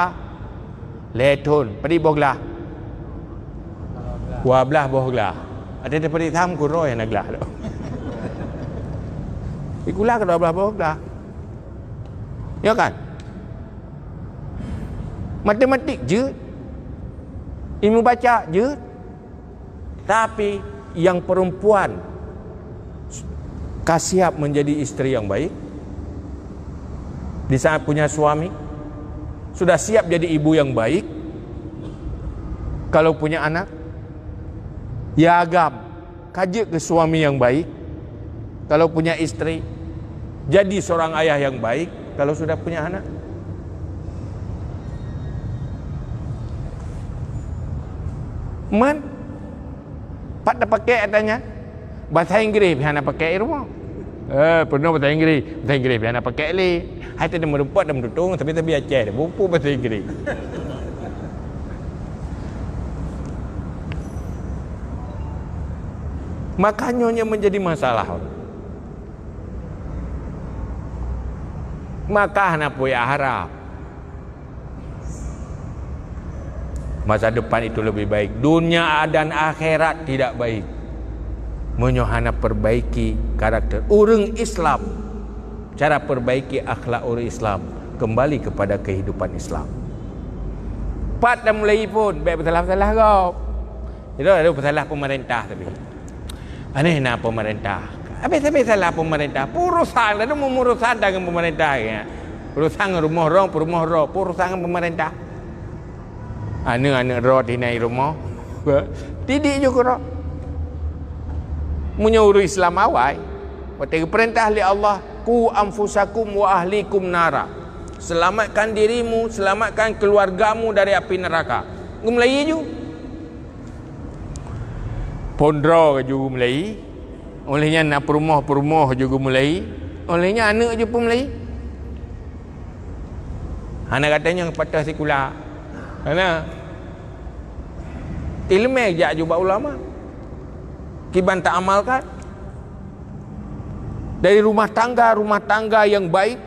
5 tahun. Padi bohlah. 12 bohlah. Ada daripada tham ku roy naglah tu. Ikulah ke 12 bohlah. Ya kan? Matematik je, ilmu baca je. Tapi yang perempuan siap menjadi isteri yang baik di saat punya suami, sudah siap jadi ibu yang baik. Kalau punya anak, ya agam kaji ke suami yang baik. Kalau punya istri, jadi seorang ayah yang baik. Kalau sudah punya anak, Pak dah pakai katanya bahasa Inggeris biar nak pakai rumah. Pernah bahasa Inggeris biar nak pakai le. Hai tu dia merempat dan mendutung tapi Aceh dia buku bahasa Inggeris. Makanya menjadi masalah. Maka nak punya harap masa depan itu lebih baik. Dunia dan akhirat tidak baik. Menyohana perbaiki karakter orang Islam, cara perbaiki akhlak orang Islam, kembali kepada kehidupan Islam. Pat dah mulai pun baik bersalah-salah kau. Itu ada bersalah pemerintah tapi. Aneh nak pemerintah. Habis salah pemerintah. Purusan ada memurusan dengan pemerintah ya. Purusan rumah orang, purusan pemerintah. Anak-anak roh di naik rumah didik juga roh menyuruh Islam awal waktu perintah oleh Allah, ku anfusakum wa ahlikum nara, selamatkan dirimu, selamatkan keluargamu dari api neraka. Melayu ju pondro juga Melayu, olehnya nak perumah juga Melayu, olehnya anak je pun Melayu. Anak katanya patah sekular karena ilmu jak juga ulama kiban tak amalkan. Dari rumah tangga yang baik,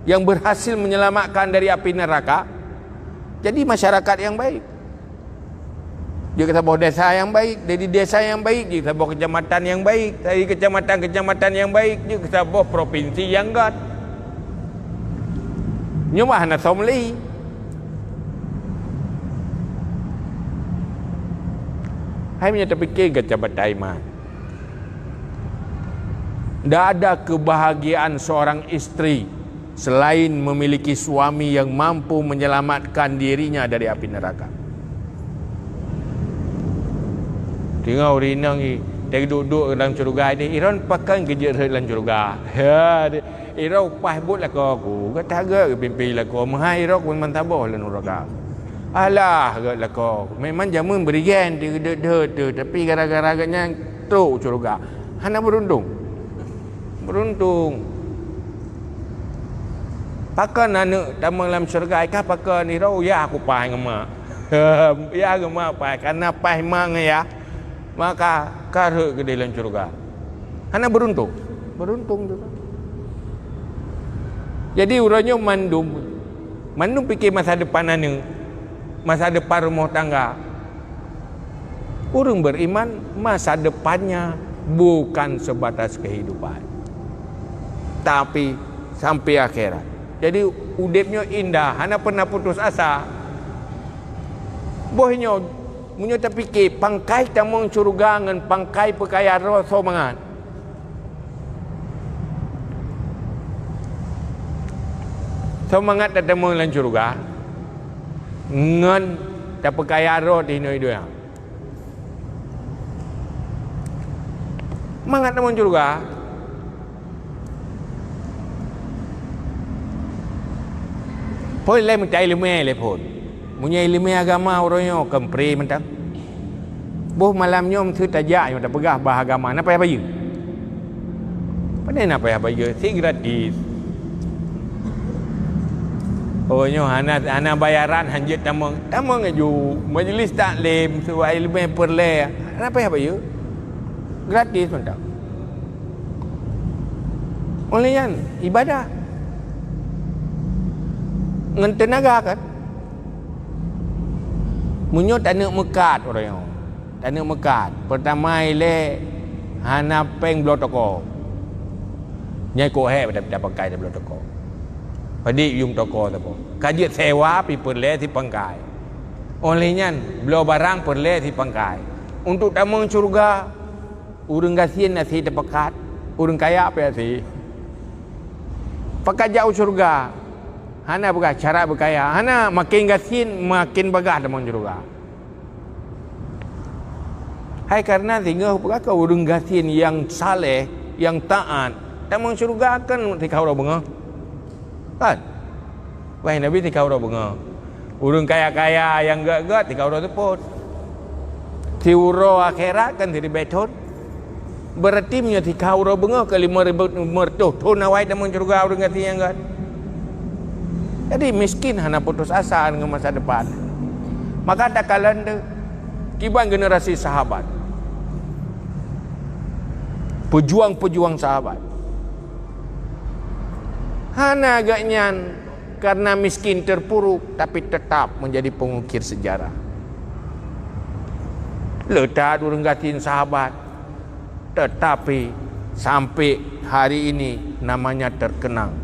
yang berhasil menyelamatkan dari api neraka, jadi masyarakat yang baik. Dia kata bahawa desa yang baik, dari desa yang baik, dia kata bahawa kecamatan yang baik, dari kecamatan yang baik, dia kata bahawa provinsi yang gad. Nyumah nak somli. Saya punya terfikir ke cabat iman. Tidak ada kebahagiaan seorang istri selain memiliki suami yang mampu menyelamatkan dirinya dari api neraka. Tengok orang ni, dia duduk dalam syurga ni, Iran pakai kerja dalam syurga. Iran upah buat lah aku. Kata agak pimpin lah aku. Mahal Iran pun mantabah lah neraka. Alah agaklah kau. Memang jamun berikan dia tapi gara-gara agaknya teruk syurga. Hana beruntung. Pakai anak tamu dalam syurga ikah pakai ni rau ya aku pai ngema. Ya ngema pai karena pai mang ya. Maka karhe ke dalam syurga. Hana beruntung juga. Jadi urangnya mandum fikir masa depan anak. Masa depan rumah tangga. Orang beriman masa depannya bukan sebatas kehidupan, tapi sampai akhirat. Jadi udipnya indah, hana pernah putus asa. Bohnya munyo terfikir pangkai tamong surga ngan pangkai perkaya roh somangan. Somangat tetemu lan surga. Ngan tak perkaya roh di noi dia. Mangat namun juga. Poi le mencai ilmu le pun. Punya ilmu agama orangnya kempri mentang. Boh malamnya tu tajak yang tak pegah bah agama. Napa ya bayu? Pandai napa ya bayu? Si gratis. Ohnya hana bayaran hanjut tamang aju majlis taklim suai ilmu perle. Napa ya bayu? Gratis mentang. Olehnya ibadah. Ngan tenaga kan. Munyo tak nak mekat orangnya. Tak nak mekat. Pertama ile hana peng blotoko. Nyai ko he pada pakai dah blotoko. Padik yung toko tu pun. Kajiat sewa pi perle ti pangkai. Olehnya beliau barang perle ti pangkai. Untuk tamang surga urang gasien nasi tepekat, urang kaya apa sih? Pakat jauh surga. Hana bukan cara berkaya. Hana makin gasien makin bagah tamang surga. Hai karena tinggal pakai urang gasien yang saleh, yang taat, tamang surga kan ti kau bengah. Kan? Wahai Nabi ti kau bengah. Urang kaya-kaya yang gak-gak ti kau teput. Ti uro akhirat kan ti beton. Berarti nya ti kau bengah kali mertuh tu nawai tamang surga urang gati yang gak. Jadi miskin hana putus asa dengan masa depan. Maka tak kalan tu kiban generasi sahabat. Pejuang-pejuang sahabat. Hana agaknya karena miskin terpuruk tapi tetap menjadi pengukir sejarah. Letak urang gatin sahabat tetapi sampai hari ini namanya terkenang.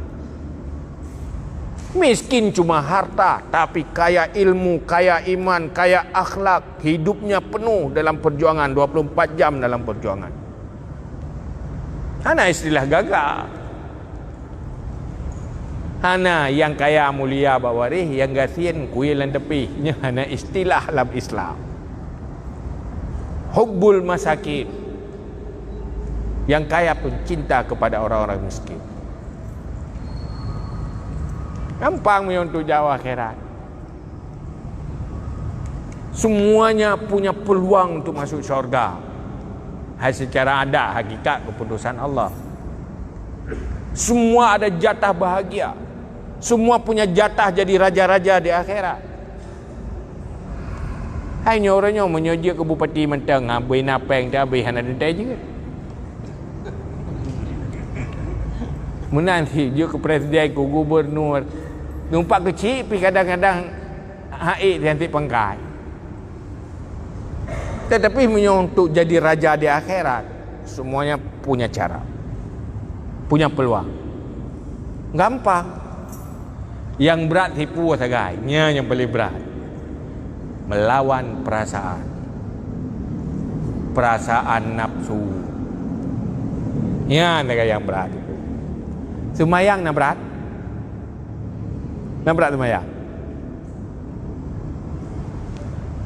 Miskin cuma harta tapi kaya ilmu, kaya iman, kaya akhlak, hidupnya penuh dalam perjuangan 24 jam dalam perjuangan. Hana istilah gagah. Hana yang kaya mulia bawarih, yang gasien kuilan tepi. Nya hana istilah dalam Islam. Hubbul masakin. Yang kaya pun cinta kepada orang-orang miskin. Gampang untuk jauh akhirat. Semuanya punya peluang untuk masuk syurga. Hai secara ada hakikat keputusan Allah. Semua ada jatah bahagia. Semua punya jatah jadi raja-raja di akhirat. Hanya orangnya menyojak ke bupati mentang, habis napeng dah habis hana dentai juga. Menanti juga ke presiden, ke gubernur. Numpak kecil pi kadang-kadang haik nanti pangkai. Tetapi untuk jadi raja di akhirat, semuanya punya cara. Punya peluang. Gampang. Yang berat tipu sagai, yang paling berat. Melawan perasaan. Perasaan nafsu. Yang berat itu. Semayang nak berat? Nak berat semayang?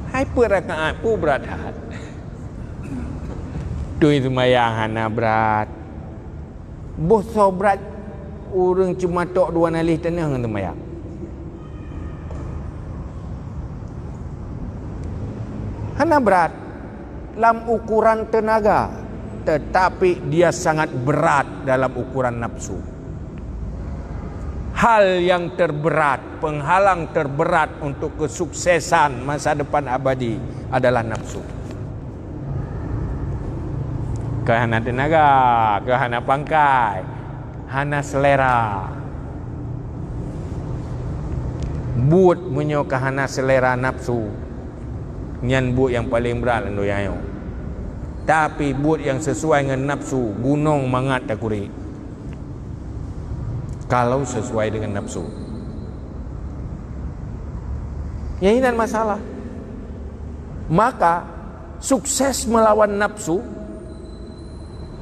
Hai perakaat pu berat hat. Tui semayang hana berat. Boso berat. Orang cuma tok dua nalih tanah dengan semayang. Hana berat dalam ukuran tenaga, tetapi dia sangat berat dalam ukuran nafsu. Hal yang terberat, penghalang terberat untuk kesuksesan masa depan abadi adalah nafsu. Kehana tenaga, kehana pangkai, hana selera. Buat menyo kehana selera nafsu. Nyan buat yang paling berat lendo yayo. Tapi buat yang sesuai dengan nafsu, gunung mangat takuri. Kalau sesuai dengan nafsu. Ya ini masalah. Maka sukses melawan nafsu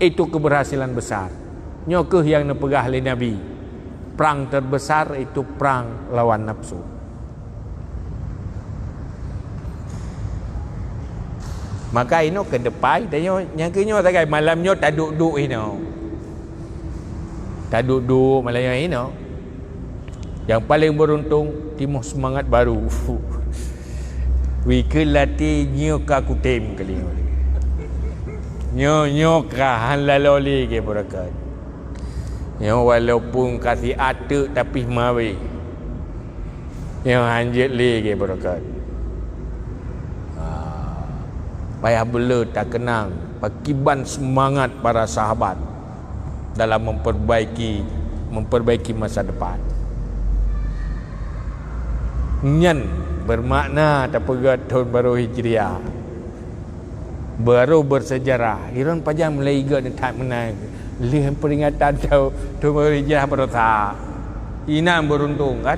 itu keberhasilan besar. Nyokeh yang nepegah oleh Nabi. Perang terbesar itu perang lawan nafsu. Maka ini ke depan yang kenyo tagai malamnya tak duduk ini. Tak duduk malamnya ini. Yang paling beruntung timuh semangat baru. Wikelati nyoka kutem kali ini. Nyoka halaloli ke berakat. Walaupun kasih atuk tapi mawi. Hanjit li ke berakat. Payah bela tak kenang pakiban semangat para sahabat dalam memperbaiki masa depan. Nyan bermakna terpegat tahun baru Hijriah. Baru bersejarah. Iran pajang Malaysia dan tak menang. Lihat peringatan tahun baru Hijriah berota. Inan beruntung kan.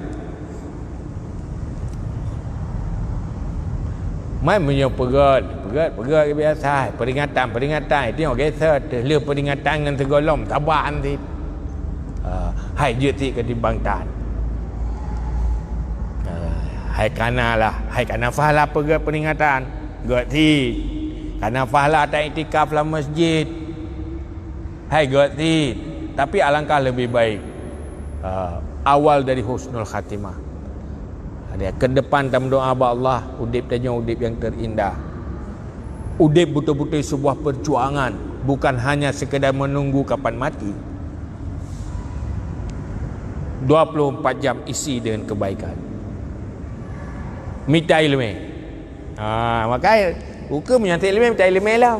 Mai punya pegat biasa. Peringatan. Tengok kisah terlihat peringatan dengan tergolong tabahan ti. Hai je ti ketimbang tan. Hai kana fahla pegat peringatan. Gat ti. Kana fahla tak iktikaf dalam masjid. Hai gat ti. Tapi alangkah lebih baik awal dari husnul khatimah. Dia ke depan dalam doa Allah, udip tanya udip yang terindah. Udip betul-betul sebuah perjuangan, bukan hanya sekedar menunggu kapan mati. 24 jam isi dengan kebaikan. Minta ilmu. Makanya hukum yang ilmu minta ilmu lah.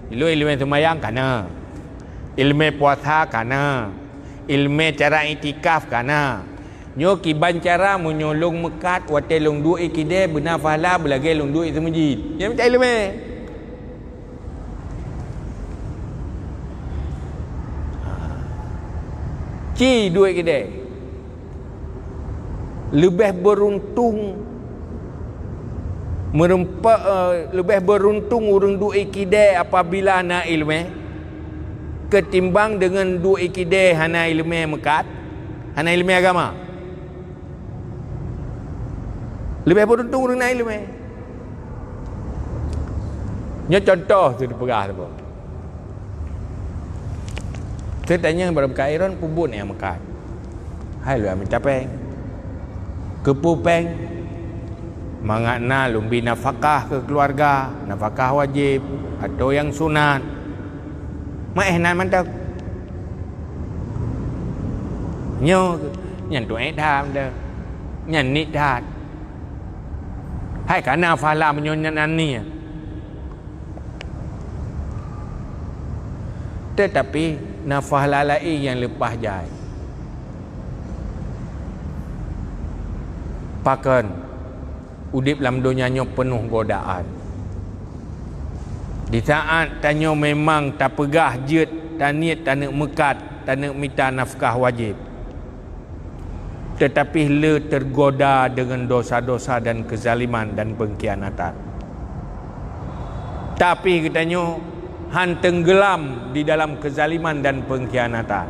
Ilmu semayang kana. Ilmu puasa kana. Ilmu cara itikaf kana. Nyo ki bancara menyolong mekat wate long duit kide benar fahala belage long duit semujid. Yang minta ilmu. Ci duit kide. Lebih beruntung lebih beruntung urang duit kide apabila ana ilmu ketimbang dengan duit kide hana ilmu mekat, hana ilmu agama. Lebih beruntung urang nak ilmu. Nya contoh tu diperah tu. Saya tanya kepada Kairon pubun yang mekat. Hai lu ambil capeng. Kepupeng mangakna lumbi nafkah ke keluarga, nafkah wajib atau yang sunat. Nan mantap. Nyo nyan tu tham dah. Nyan ni dat. Hai kana fala menyonan ni. Tetapi nafah lalai yang lepas jai. Pakan udip dalam dunianya penuh godaan. Di saat tanya memang tak pegah jet, tak niat, tak nak mekat, tak nak minta nafkah wajib. Tetapi le tergoda dengan dosa-dosa dan kezaliman dan pengkhianatan. Tapi katanya han tenggelam di dalam kezaliman dan pengkhianatan.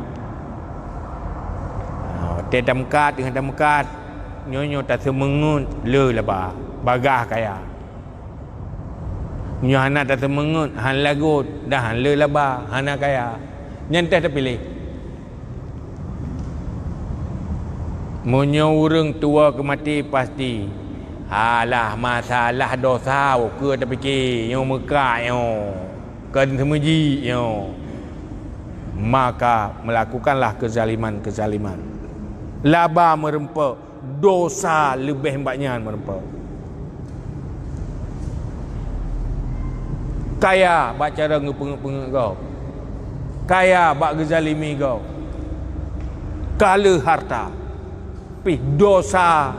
Tidak mekat dengan tak mekat, nyonya tak semengut le lah bagah kaya. Nyo hana tak semengut han lagut dah han le lah hana kaya. Nyantai terpilih. Munyo urang tua ke mati pasti halah masalah dosa ke tak fikir yo mekat yo kan semuji yo, maka melakukanlah kezaliman-kezaliman. Laba merempa dosa lebih banyak merempa. Kaya bak cara ngepengek-pengek kau. Kaya bak gezalimi kau. Kala harta. Tapi dosa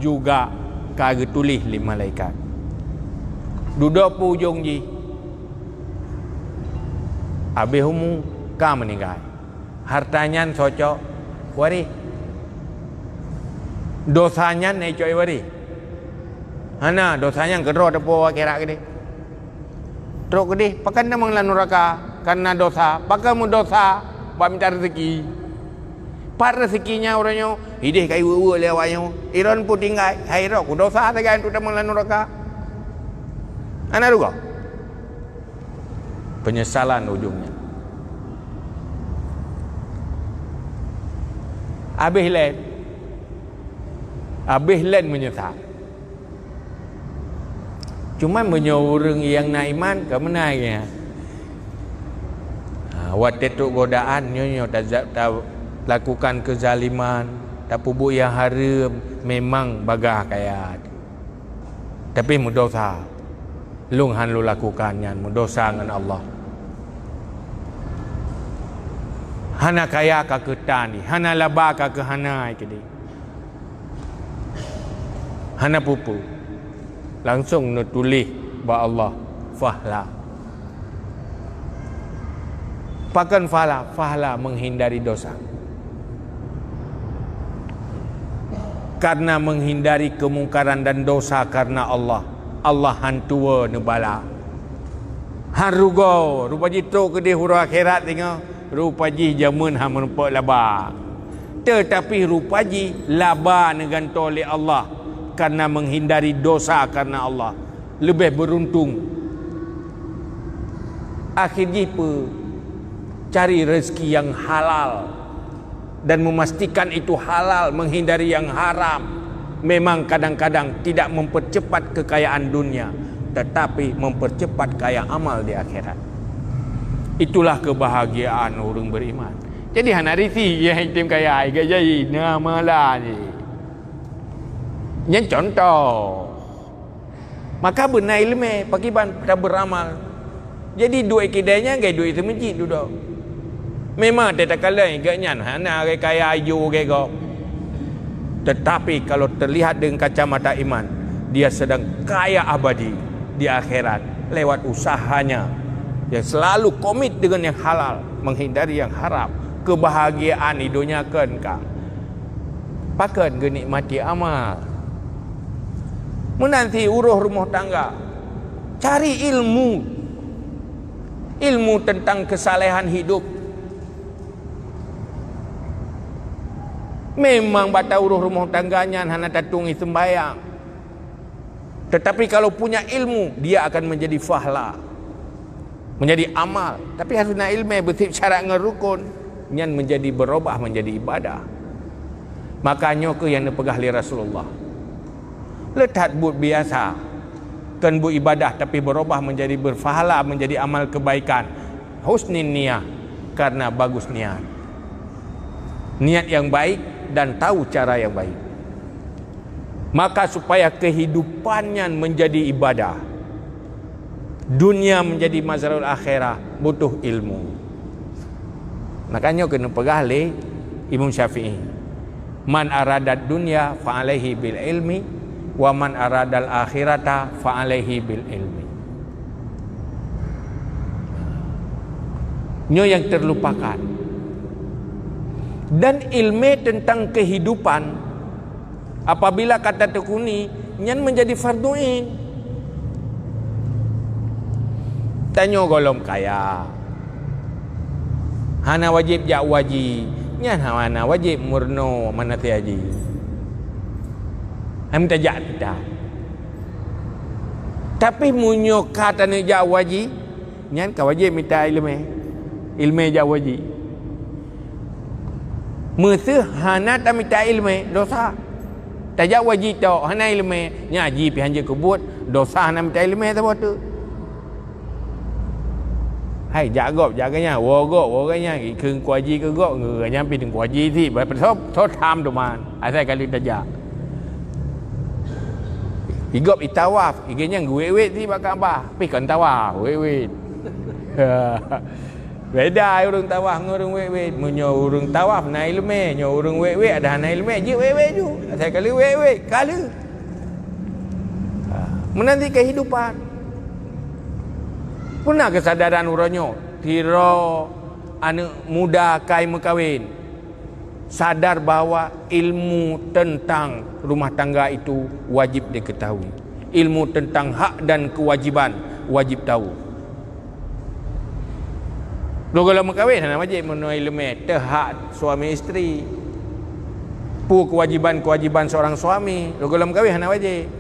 juga kagak tulis li malaikat. Duduk pujung ji. Habis umum ka meninggal. Hartanya socok wari. Dosanya naik coy wari. Hana dosanya kedro depo akhirat gede. Teruk gede pakan namang lan neraka karena dosa. Pakai mu dosa buat minta rezeki. Par rezekinya orangnya hidih kai wu lewatnya. Iron pun tinggal hairo ku dosa tegan tu namang lan neraka. Ana juga. Penyesalan ujungnya. Habis len menyesal. Cuma orang yang nak iman ke mana ya? Waktu tu godaan nyonya tak lakukan kezaliman, tak pubuk yang haram, memang bagah kaya. Tapi mudosa. Lung han lu lakukannya mudosa dengan Allah. Hana kaya ka ketani, hana laba ka ke hana ikedi. Hana pupu. Langsung nutulis ba Allah fahla. Pakan fahla menghindari dosa. karena menghindari kemungkaran dan dosa karena Allah. Allah hantua nebala. Harugo rupaji tu ke di huru akhirat tengok. Rupaji jamun ha menumpak laba. Tetapi rupaji laba neganto oleh Allah karena menghindari dosa karena Allah. Lebih beruntung. Akhirnya cari rezeki yang halal dan memastikan itu halal, menghindari yang haram. Memang kadang-kadang tidak mempercepat kekayaan dunia, tetapi mempercepat kaya amal di akhirat. Itulah kebahagiaan orang beriman. Jadi hana risi yang hitam kaya ai ke jadi nama lah ni. Yang contoh. Maka benar ilmu pakiban pada beramal. Jadi duit kedainya gay duit semajid duduk. Memang tak kala agaknya hana kaya ayu ke kau. Tetapi kalau terlihat dengan kacamata iman, dia sedang kaya abadi di akhirat lewat usahanya yang selalu komit dengan yang halal, menghindari yang haram. Kebahagiaan hidupnya kan kang. Pakan kenikmati amal. Menanti uruh rumah tangga. Cari ilmu. Ilmu tentang kesalehan hidup. Memang bata uruh rumah tangganya hana tatungi sembayang. Tetapi kalau punya ilmu, dia akan menjadi fahla, menjadi amal. Tapi harusnya ilmu bersifat syarat ngerukun, yang menjadi berubah menjadi ibadah. Makanya ke yang dipegah oleh Rasulullah. Letak but biasa, kan but ibadah tapi berubah menjadi berfahala, menjadi amal kebaikan. Husnin niyah, karena bagus niat. Niat yang baik dan tahu cara yang baik. Maka supaya kehidupannya menjadi ibadah, dunia menjadi mazharul akhirah, butuh ilmu. Makanya kena pegah oleh Imam Syafi'i. Man aradat dunya fa alaihi bil ilmi wa man aradal akhirata fa alaihi bil ilmi. Nyo yang terlupakan. Dan ilmu tentang kehidupan apabila kata tekuni nyan menjadi farduin. Tanya golong kaya. Hana wajib jak wajib. Nyan hana wajib murno mana tiaji. Ham tajak tidak. Tapi munyo kata ni jak wajib, nyan ka wajib minta ilmu. Ilmu jak wajib. Musuh hana tak minta ilmu dosa. Tajak wajib tu hana ilmu nyaji pi hanje kebut dosa hana minta ilmu tu tu. Hai jagop jaganya woganya keung kuaji ke gok nganya piถึง kuaji ที่ไปทดทำtu man. Asal kali tajak. Igop itawaf, igenya ngwewet ti bakal apa? Pi kan tawaf, wewet. Beda orang tawaf dengan orang wewet. Munyo orang tawaf na ilmu, nyo orang wewet ada na ilmu, je wewet ju. Asal kali wewet, kali. Menanti kehidupan. Pernah kesadaran uranyo tiro anak muda kai mekawin sadar bahawa ilmu tentang rumah tangga itu wajib diketahui. Ilmu tentang hak dan kewajiban wajib tahu. Kalau mekawin hana wajib menuai ilmu hak suami isteri. Pu kewajiban seorang suami. Kalau mekawin hana wajib.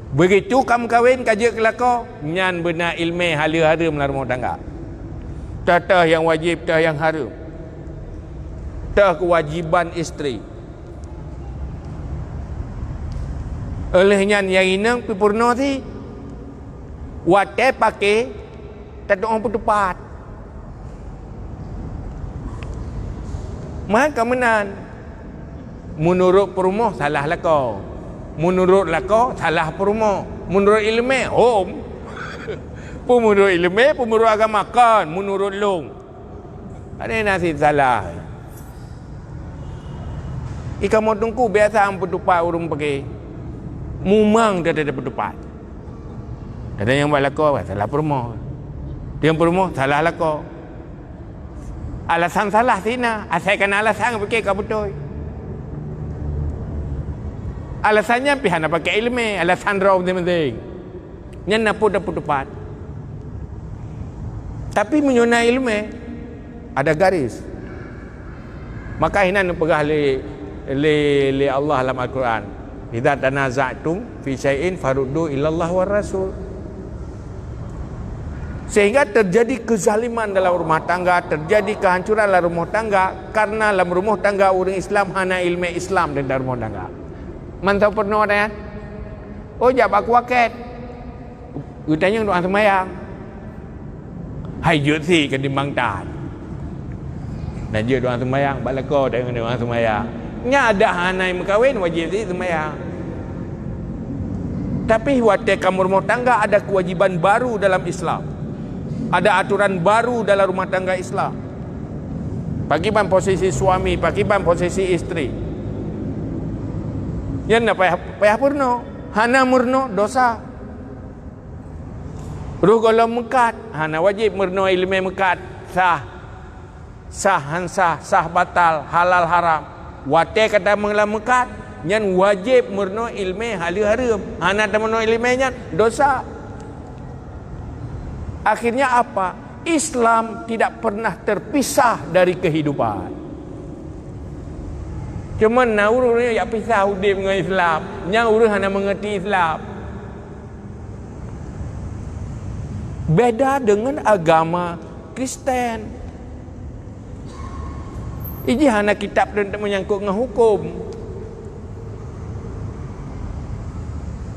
Begitu kamu kahwin kaja kelakar nyan benar ilmu hala-hala melalui rumah tangga. Tah yang wajib, tah yang haram. Tah kewajiban isteri. Oleh nyan yang inang pipurno ti wate pakai tak orang tepat. Maka menan menurut perumah salah lah kau. Menurut lako salah perumo. Menurut ilmu home. Menurut ilmu, menurut agama kan, menurut long. Ada nasi salah. Ikan motongku biasa am petupat urung pakai. Mumang dia ada petupat. Ada yang buat lako salah perumo. Yang perumo salah lako. Alasan salah sina. Asalkan alasan pakai kau betul. Alasannya pihak nak pakai ilmu, alasan raw penting. Nyan napud tepat. Tapi menyuna ilmu ada garis. Maka hinan pegah li Allah dalam Al-Quran. Idza tanaza'tum fi syai'in faruddu ila Allah war Rasul. Sehingga terjadi kezaliman dalam rumah tangga, terjadi kehancuran dalam rumah tangga karena dalam rumah tangga orang Islam hana ilmu Islam dalam rumah tangga. Mantap pernah ada ya? Oh jap aku waket. Utanya doa semayang. Hai jut si ketimbang tan. Dan dia doa semayang, balako dengan doa semayang. Nya ada hanai mengkawin wajib si semayang. Tapi waktu kamu rumah tangga ada kewajiban baru dalam Islam. Ada aturan baru dalam rumah tangga Islam. Pakiban posisi suami, pakiban posisi istri. Yan na payah purno, hana murno dosa. Ruh kalau mekat, hana wajib murno ilmu mekat sah batal halal haram. Wate kata mengelam mekat, yan wajib murno ilmu halal haram. Hana temono ilmunya dosa. Akhirnya apa? Islam tidak pernah terpisah dari kehidupan. Cuma urus ni yang pisah hidup dengan Islam. Yang urus hanya mengerti Islam. Beda dengan agama Kristen. Ini hanya kitab untuk menyangkut dengan hukum.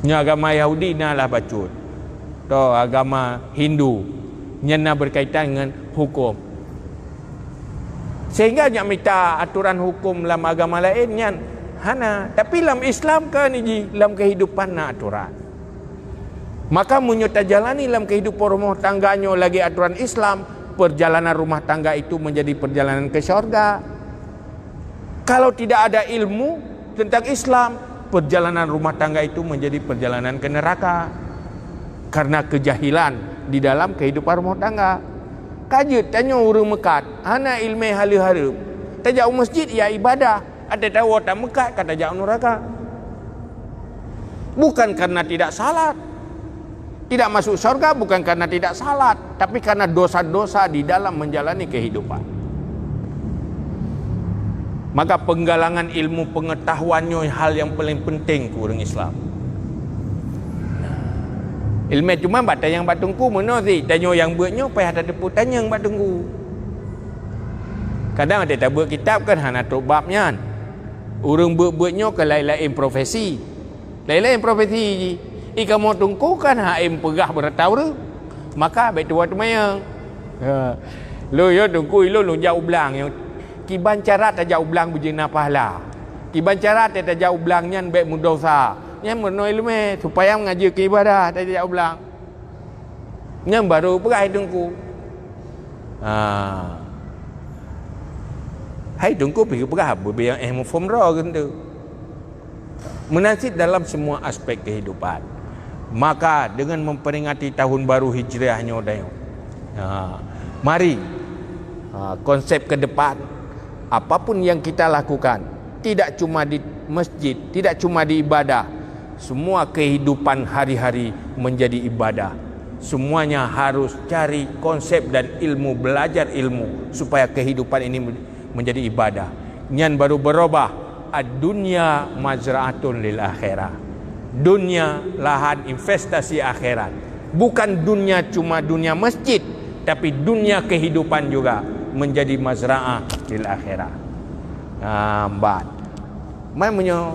Ini agama Yahudi nalah bacut. Atau agama Hindu. Yang berkaitan dengan hukum. Sehingga nak minta aturan hukum dalam agama lain nyan hana, tapi dalam Islam kan ini dalam kehidupan nak aturan. Maka menyerta jalani dalam kehidupan rumah tangganya lagi aturan Islam, perjalanan rumah tangga itu menjadi perjalanan ke syurga. Kalau tidak ada ilmu tentang Islam, perjalanan rumah tangga itu menjadi perjalanan ke neraka. Karena kejahilan di dalam kehidupan rumah tangga. Kajut tanya orang mekat, hana ilmu halal haram. Tajak masjid ya ibadah, ada tahu tak mekat kata jauh neraka. Bukan karena tidak salat. Tidak masuk surga bukan karena tidak salat, tapi karena dosa-dosa di dalam menjalani kehidupan. Maka penggalangan ilmu pengetahuannya hal yang paling penting ke orang Islam. Ilmu cuma baca yang batungku mana sih? Tanya yang buatnya payah ada tepuk tanya yang batungku. Kadang ada tak buat kitab kan hana tok babnya. Orang buatnya ke lain-lain profesi. Lain-lain profesi je. Kamu tungku kan haim pegah bertahu. Maka baik tua tu mayang. Lo yo tungku lo jauh belang yang kiban cara tak jauh belang bujina pahala. Kiban cara tak jauh belangnya baik mudosa. Yang menuh ilmu supaya mengaji ke ibadah tak jauh belang. Yang baru perai tungku. Hai tungku pergi perai berbiang mufumra gitu. Menasib dalam semua aspek kehidupan. Maka dengan memperingati tahun baru hijriahnya dayo. Mari konsep ke depan apapun yang kita lakukan tidak cuma di masjid, tidak cuma di ibadah. Semua kehidupan hari-hari menjadi ibadah. Semuanya harus cari konsep dan ilmu, belajar ilmu supaya kehidupan ini menjadi ibadah. Nyan baru berubah. Ad-dunya mazra'atun lil akhirah. Dunia lahan investasi akhirat. Bukan dunia cuma dunia masjid, tapi dunia kehidupan juga menjadi mazra'ah lil akhirah. Nambat. Mamanya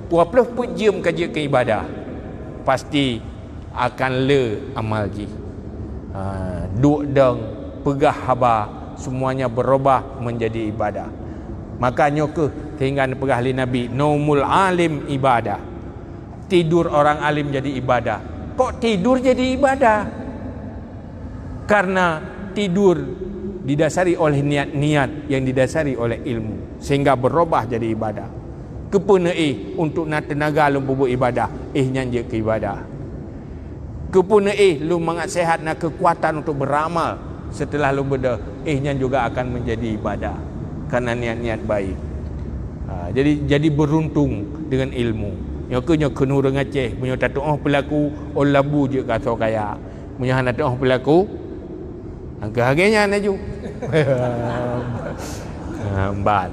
20 jam kerja ke ibadah pasti akan le amal ji. Duk deng pegah haba semuanya berubah menjadi ibadah. Makanya ke sehingga pegah li Nabi naumul alim ibadah. Tidur orang alim jadi ibadah. Kok tidur jadi ibadah? Karena tidur didasari oleh niat-niat yang didasari oleh ilmu sehingga berubah jadi ibadah. Kepuna untuk nak tenaga lu buat ibadah, nyanyi ke ibadah. Kepuna lu mangat sehat nak kekuatan untuk beramal setelah lu berda, nyanyi juga akan menjadi ibadah karena niat-niat baik. Jadi beruntung dengan ilmu. nyoku nurung Aceh punya tatuk pelaku labu je kata kaya punya anak tatuk pelaku harganya naju Mbak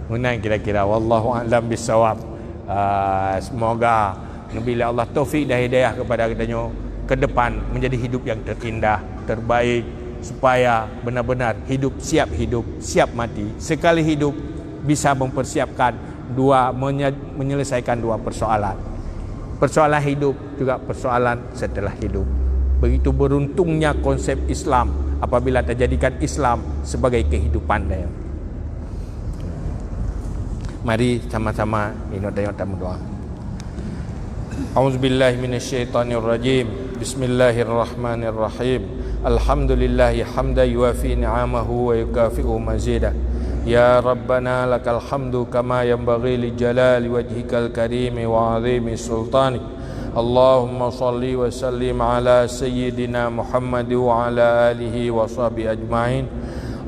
menang kira-kira wallahu a'lam bisawab. Semoga bila Allah taufik dan hidayah kepada kitanya ke depan menjadi hidup yang terindah, terbaik, supaya benar-benar hidup, siap mati. Sekali hidup bisa mempersiapkan menyelesaikan dua persoalan. Persoalan hidup juga persoalan setelah hidup. Begitu beruntungnya konsep Islam apabila terjadikan Islam sebagai kehidupan dia. Mari sama-sama tengok doa. A'udzubillahi minasyaitonirrajim. Bismillahirrahmanirrahim. Alhamdulillahi hamdan yuwafi ni'amahu wa yukafi'u mazidah. Ya Rabbana lakal hamdu kama yanbaghi li jalali wajhikal karimi wa 'azimi sultanik. Allahumma salli wa sallim ala sayyidina Muhammad wa ala alihi wa sahbihi ajma'in.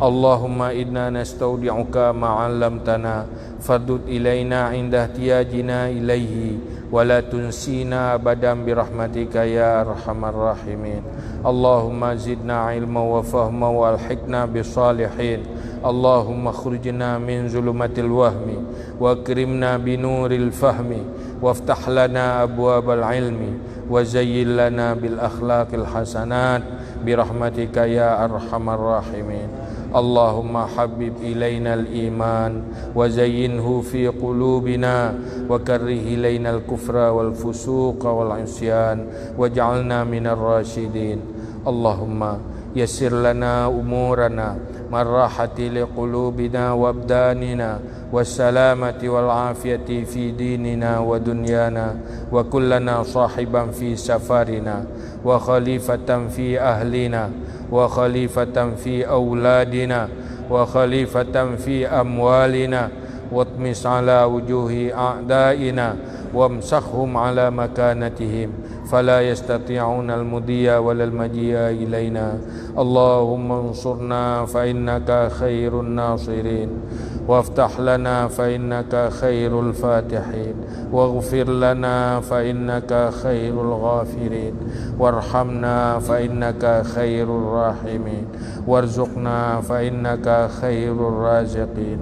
Allahumma inna nastaudi'uka ma 'allamtana fardud ilaina 'inda ihtiyajina ilaihi wa la tunsina abadan bi rahmatika ya arhamar rahimin. Allahumma zidna ilma wa fahma wa alhiqna bis salihin. Allahumma khrijna min zulumatil wahmi wa akrimna bi nuril fahmi waftah lana abwabal ilmi wa zayyil lana bil akhlaqil hasanat bi rahmatika ya arhamar rahimin. Allahumma habib ilaina al-iman wa zayyinhu fi qulubina wa karrih ilaina al-kufra wal fusuqa wal isyan waj'alna minar rasyidin. Allahumma yassir lana umurana marrahati liqulubina wa abdanina wassalamati wal afiyati fi dinina wa dunyana wa kullana sahiban fi safarina wa khalifatan fi ahlina wa khalifatan fi auladina wa khalifatan fi amwalina watmis ala wujuhi a'daina wamsahhum ala makanatihim fala yastati'una al-mudiya walal majiya ilaina. Allahumma ansurna fa innaka khairun nasirin waftah lana fa innaka khairul fatihin waghfir lana fa innaka khairul ghafirin warhamna fa innaka khairul rahimin warzuqna fa innaka khairul raziqin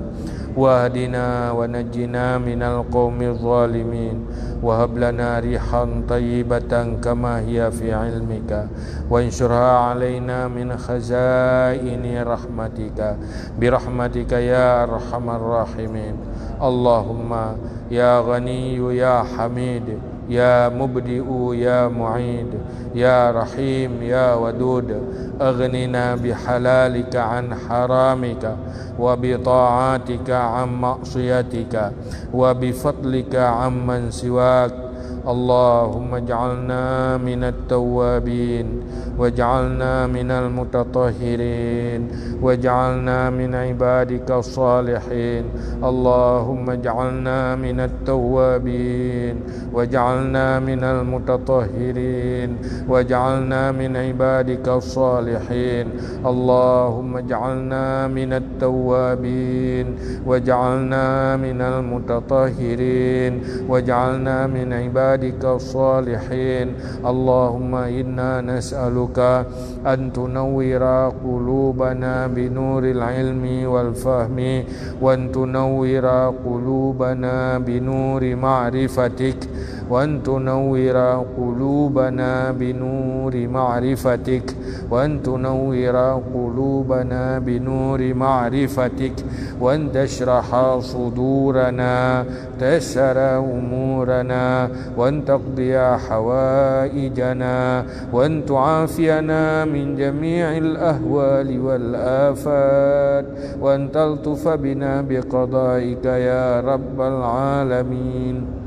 wahdina wa najjina minal qaumil zalimin wahab lana rihan tayyibatan kama hiya fi ilmika wa insurha alaina min khazaini rahmatika birahmatika ya arhamar rahimin. Allahumma ya ghaniyu ya hamid ya mubdi'u ya mu'id ya rahim ya wadud aghnina bihalalika an haramika wa bita'atika an ma'siyatika wa bifadlika amman siwak. Allahumma ij'alna minat tawwabin waj'alna minal mutatahhirin waj'alna min ibadika salihin. Allahumma ij'alna minat tawwabin waj'alna minal mutatahhirin waj'alna min ibadika salihin. Allahumma ij'alna minat tawwabin waj'alna minal mutatahhirin waj'alna min ibadika salihin. Allahumma inna nas'aluka an tunawwira qulubana binuril ilmi wal fahmi wa an tunawwira qulubana binuri ma'rifatik wa an tunawwira qulubana binuri ma'rifatik wa an tunawwira qulubana binuri ma'rifatik wa an tashraha sudurana tayassara umurana wa an taqdiya hawaijana wa an tu'afiyana min jami'il ahwali wal afat wa an taltufa bina biqadaika ya rabbal alamin.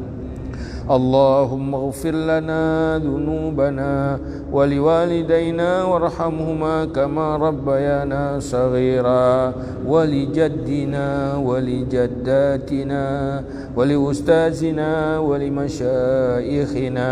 Allahumma ighfir lana dhunubana wa liwalidayna warhamhuma kama rabbayana saghira wa li jaddina wa li jaddatina wa li ustazina wa li masyayikhina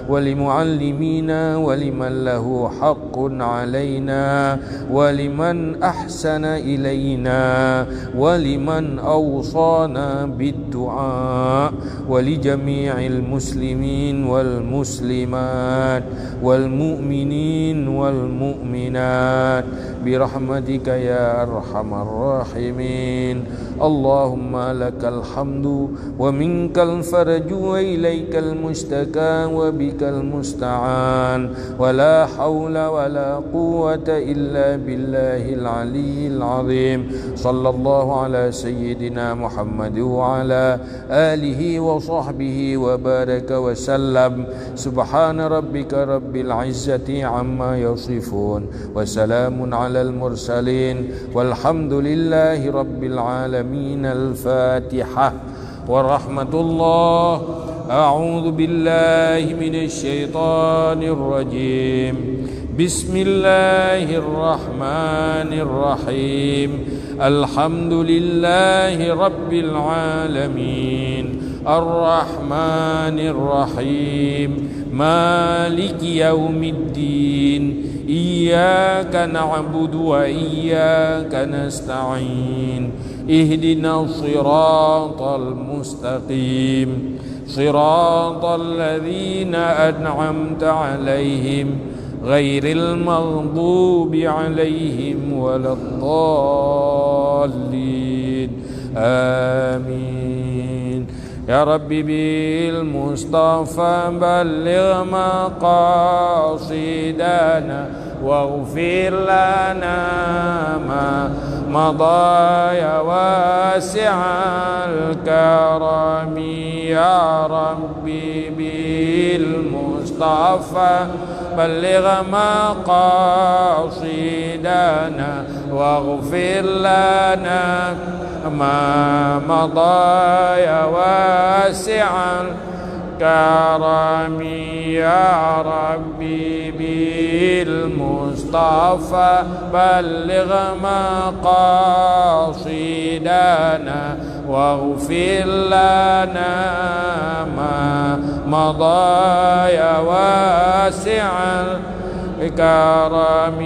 wa li muallimina wa liman lahu haqqun alayna wa liman ahsana ilayna wa liman awsana bid du'a wa li jami'i المسلمين والمسلمات والمؤمنين والمؤمنات برحمتك يا أرحم الراحمين. اللهم لك الحمد ومنك الفرج وإليك المشتكى وبك المستعان ولا حول ولا قوة إلا بالله العلي العظيم. صلى الله على سيدنا محمد وعلى آله وصحبه وبارك وسلم. سبحان ربك رب العزة عما يصفون وسلام على المرسلين والحمد لله رب العالمين. الفاتحة. ورحمة الله. أعوذ بالله من الشيطان الرجيم. بسم الله الرحمن الرحيم. الحمد لله رب العالمين الرحمن الرحيم مالك يوم الدين. إياك نعبد وإياك نستعين. اهدنا الصراط المستقيم صراط الذين أنعمت عليهم غير المغضوب عليهم ولا الضالين. آمين. يا ربي بالمصطفى بلغ مقاصدنا واغفر لنا ما مضى يا واسع الكرم. يا ربي بالمصطفى بلغ مقاصدنا واغفر لنا ما مضى يا واسع الكرم. يا ربي بالمصطفى بلغ مقاصدنا واغفر لنا ما مضى يا واسع الكرم.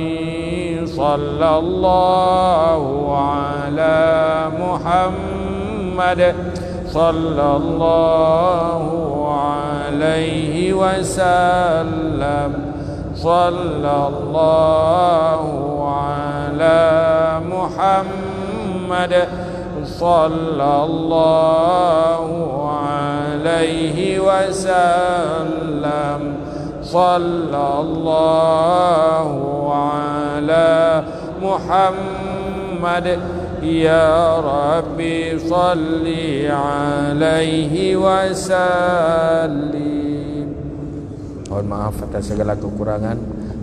صلى الله على محمد صلى الله عليه وسلم. صلى الله على محمد صلى الله عليه وسلم. صلى الله على محمد. يا ربي صل عليه وسلم. Mohon maaf atas segala kekurangan.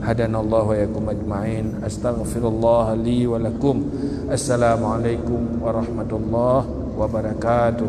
Hadanallahu wa yakum ajma'in. Astaghfirullah li wa lakum. Assalamualaikum warahmatullahi wabarakatuh.